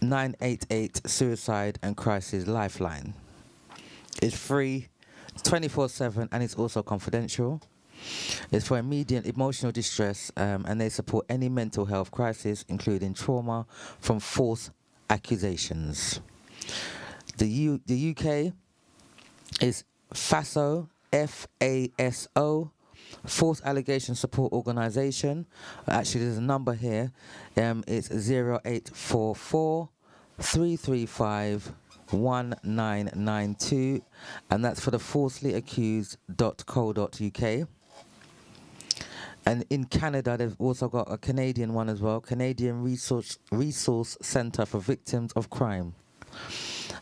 988 Suicide and Crisis Lifeline. It's free, 24/7, and it's also confidential. It's for immediate emotional distress, and they support any mental health crisis, including trauma from false accusations. The UK is FASO, FASO, False Allegation Support Organisation. Actually, there's a number here. It's 0844 335 1992, and that's for the falsely accused.co.uk. And in Canada, they've also got a Canadian one as well, Canadian Resource Centre for Victims of Crime.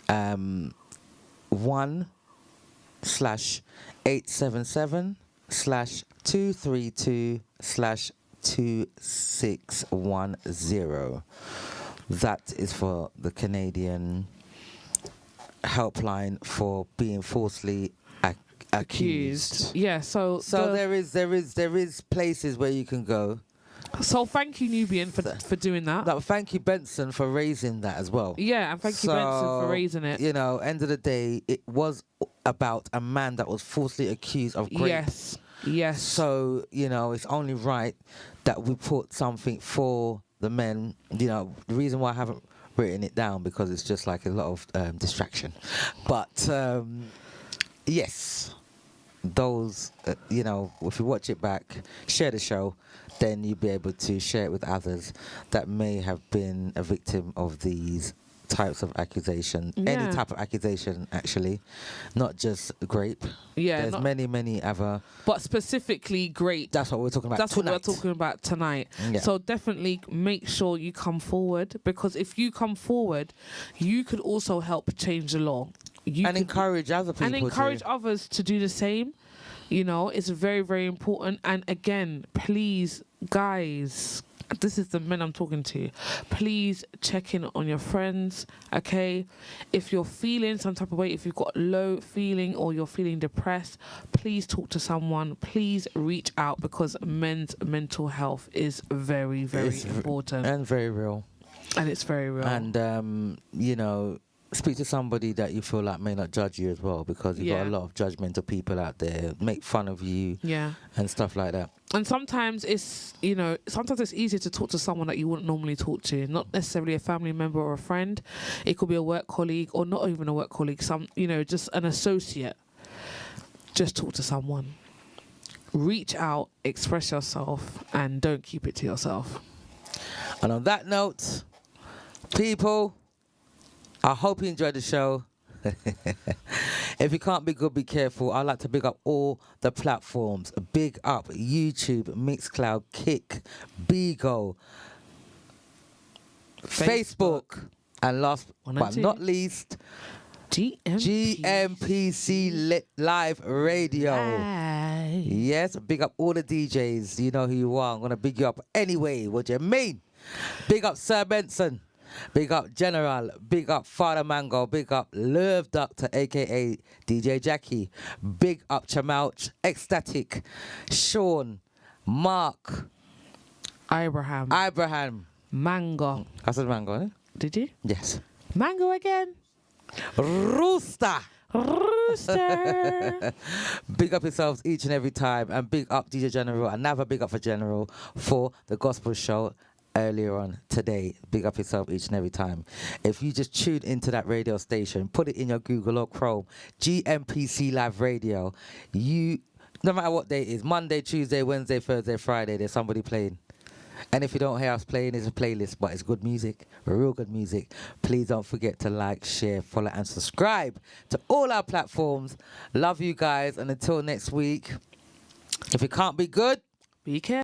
1/877/232/2610. That is for the Canadian helpline for being falsely accused. Yeah, so there is places where you can go. So thank you, Nubian, for doing that. No, thank you, Benson, for raising that as well. Yeah, and thank you, Benson, for raising it. You know, end of the day, it was about a man that was falsely accused of grape. Yes, yes. So, you know, it's only right that we put something for the men. You know, the reason why I haven't written it down, because it's just like a lot of distraction. But, yes, those, you know, if you watch it back, share the show, then you'll be able to share it with others that may have been a victim of these types of accusation. Yeah. Any type of accusation, actually, not just grape. Yeah, There's many other. But specifically grape. That's what we're talking about That's tonight. what we're talking about tonight. Yeah. So definitely make sure you come forward, because if you come forward, you could also help change the law. You And could encourage other people and encourage to. others to do the same. You know, it's very, very important. And again, please, guys, this is the men I'm talking to. Please check in on your friends, okay? If you're feeling some type of way, if you've got low feeling or you're feeling depressed, please talk to someone. Please reach out, because men's mental health is very, very It's important. And very real. And it's very real. And, you know, speak to somebody that you feel like may not judge you as well, because you've got a lot of judgmental people out there, make fun of you and stuff like that. And sometimes it's, you know, sometimes it's easier to talk to someone that you wouldn't normally talk to, not necessarily a family member or a friend. It could be a work colleague, or not even a work colleague, you know, just an associate. Just talk to someone. Reach out, express yourself, and don't keep it to yourself. And on that note, people, I hope you enjoyed the show. If you can't be good, be careful. I'd like to big up all the platforms. Big up YouTube, Mixcloud, Kick, Bigo, Facebook, and last but not least, GMPC Live Radio. Yes, big up all the DJs. You know who you are. I'm going to big you up anyway. What do you mean? Big up Sir Benson. Big up General. Big up Father Mango. Big up Love Doctor, a.k.a. DJ Jackie. Big up Chamouch, Ecstatic, Sean, Mark, Abraham. Mango. I said Mango, eh? Did you? Yes. Mango again. Rooster. Rooster. Big up yourselves each and every time, and big up DJ General. Another big up for General for the gospel show earlier on today. Big up yourself each and every time. If you just tune into that radio station, put it in your Google or Chrome, GMPC Live Radio. You, no matter what day it is, Monday, Tuesday, Wednesday, Thursday, Friday, there's somebody playing. And if you don't hear us playing, it's a playlist, but it's good music, real good music. Please don't forget to like, share, follow, and subscribe to all our platforms. Love you guys, and until next week, if you can't be good, Be careful.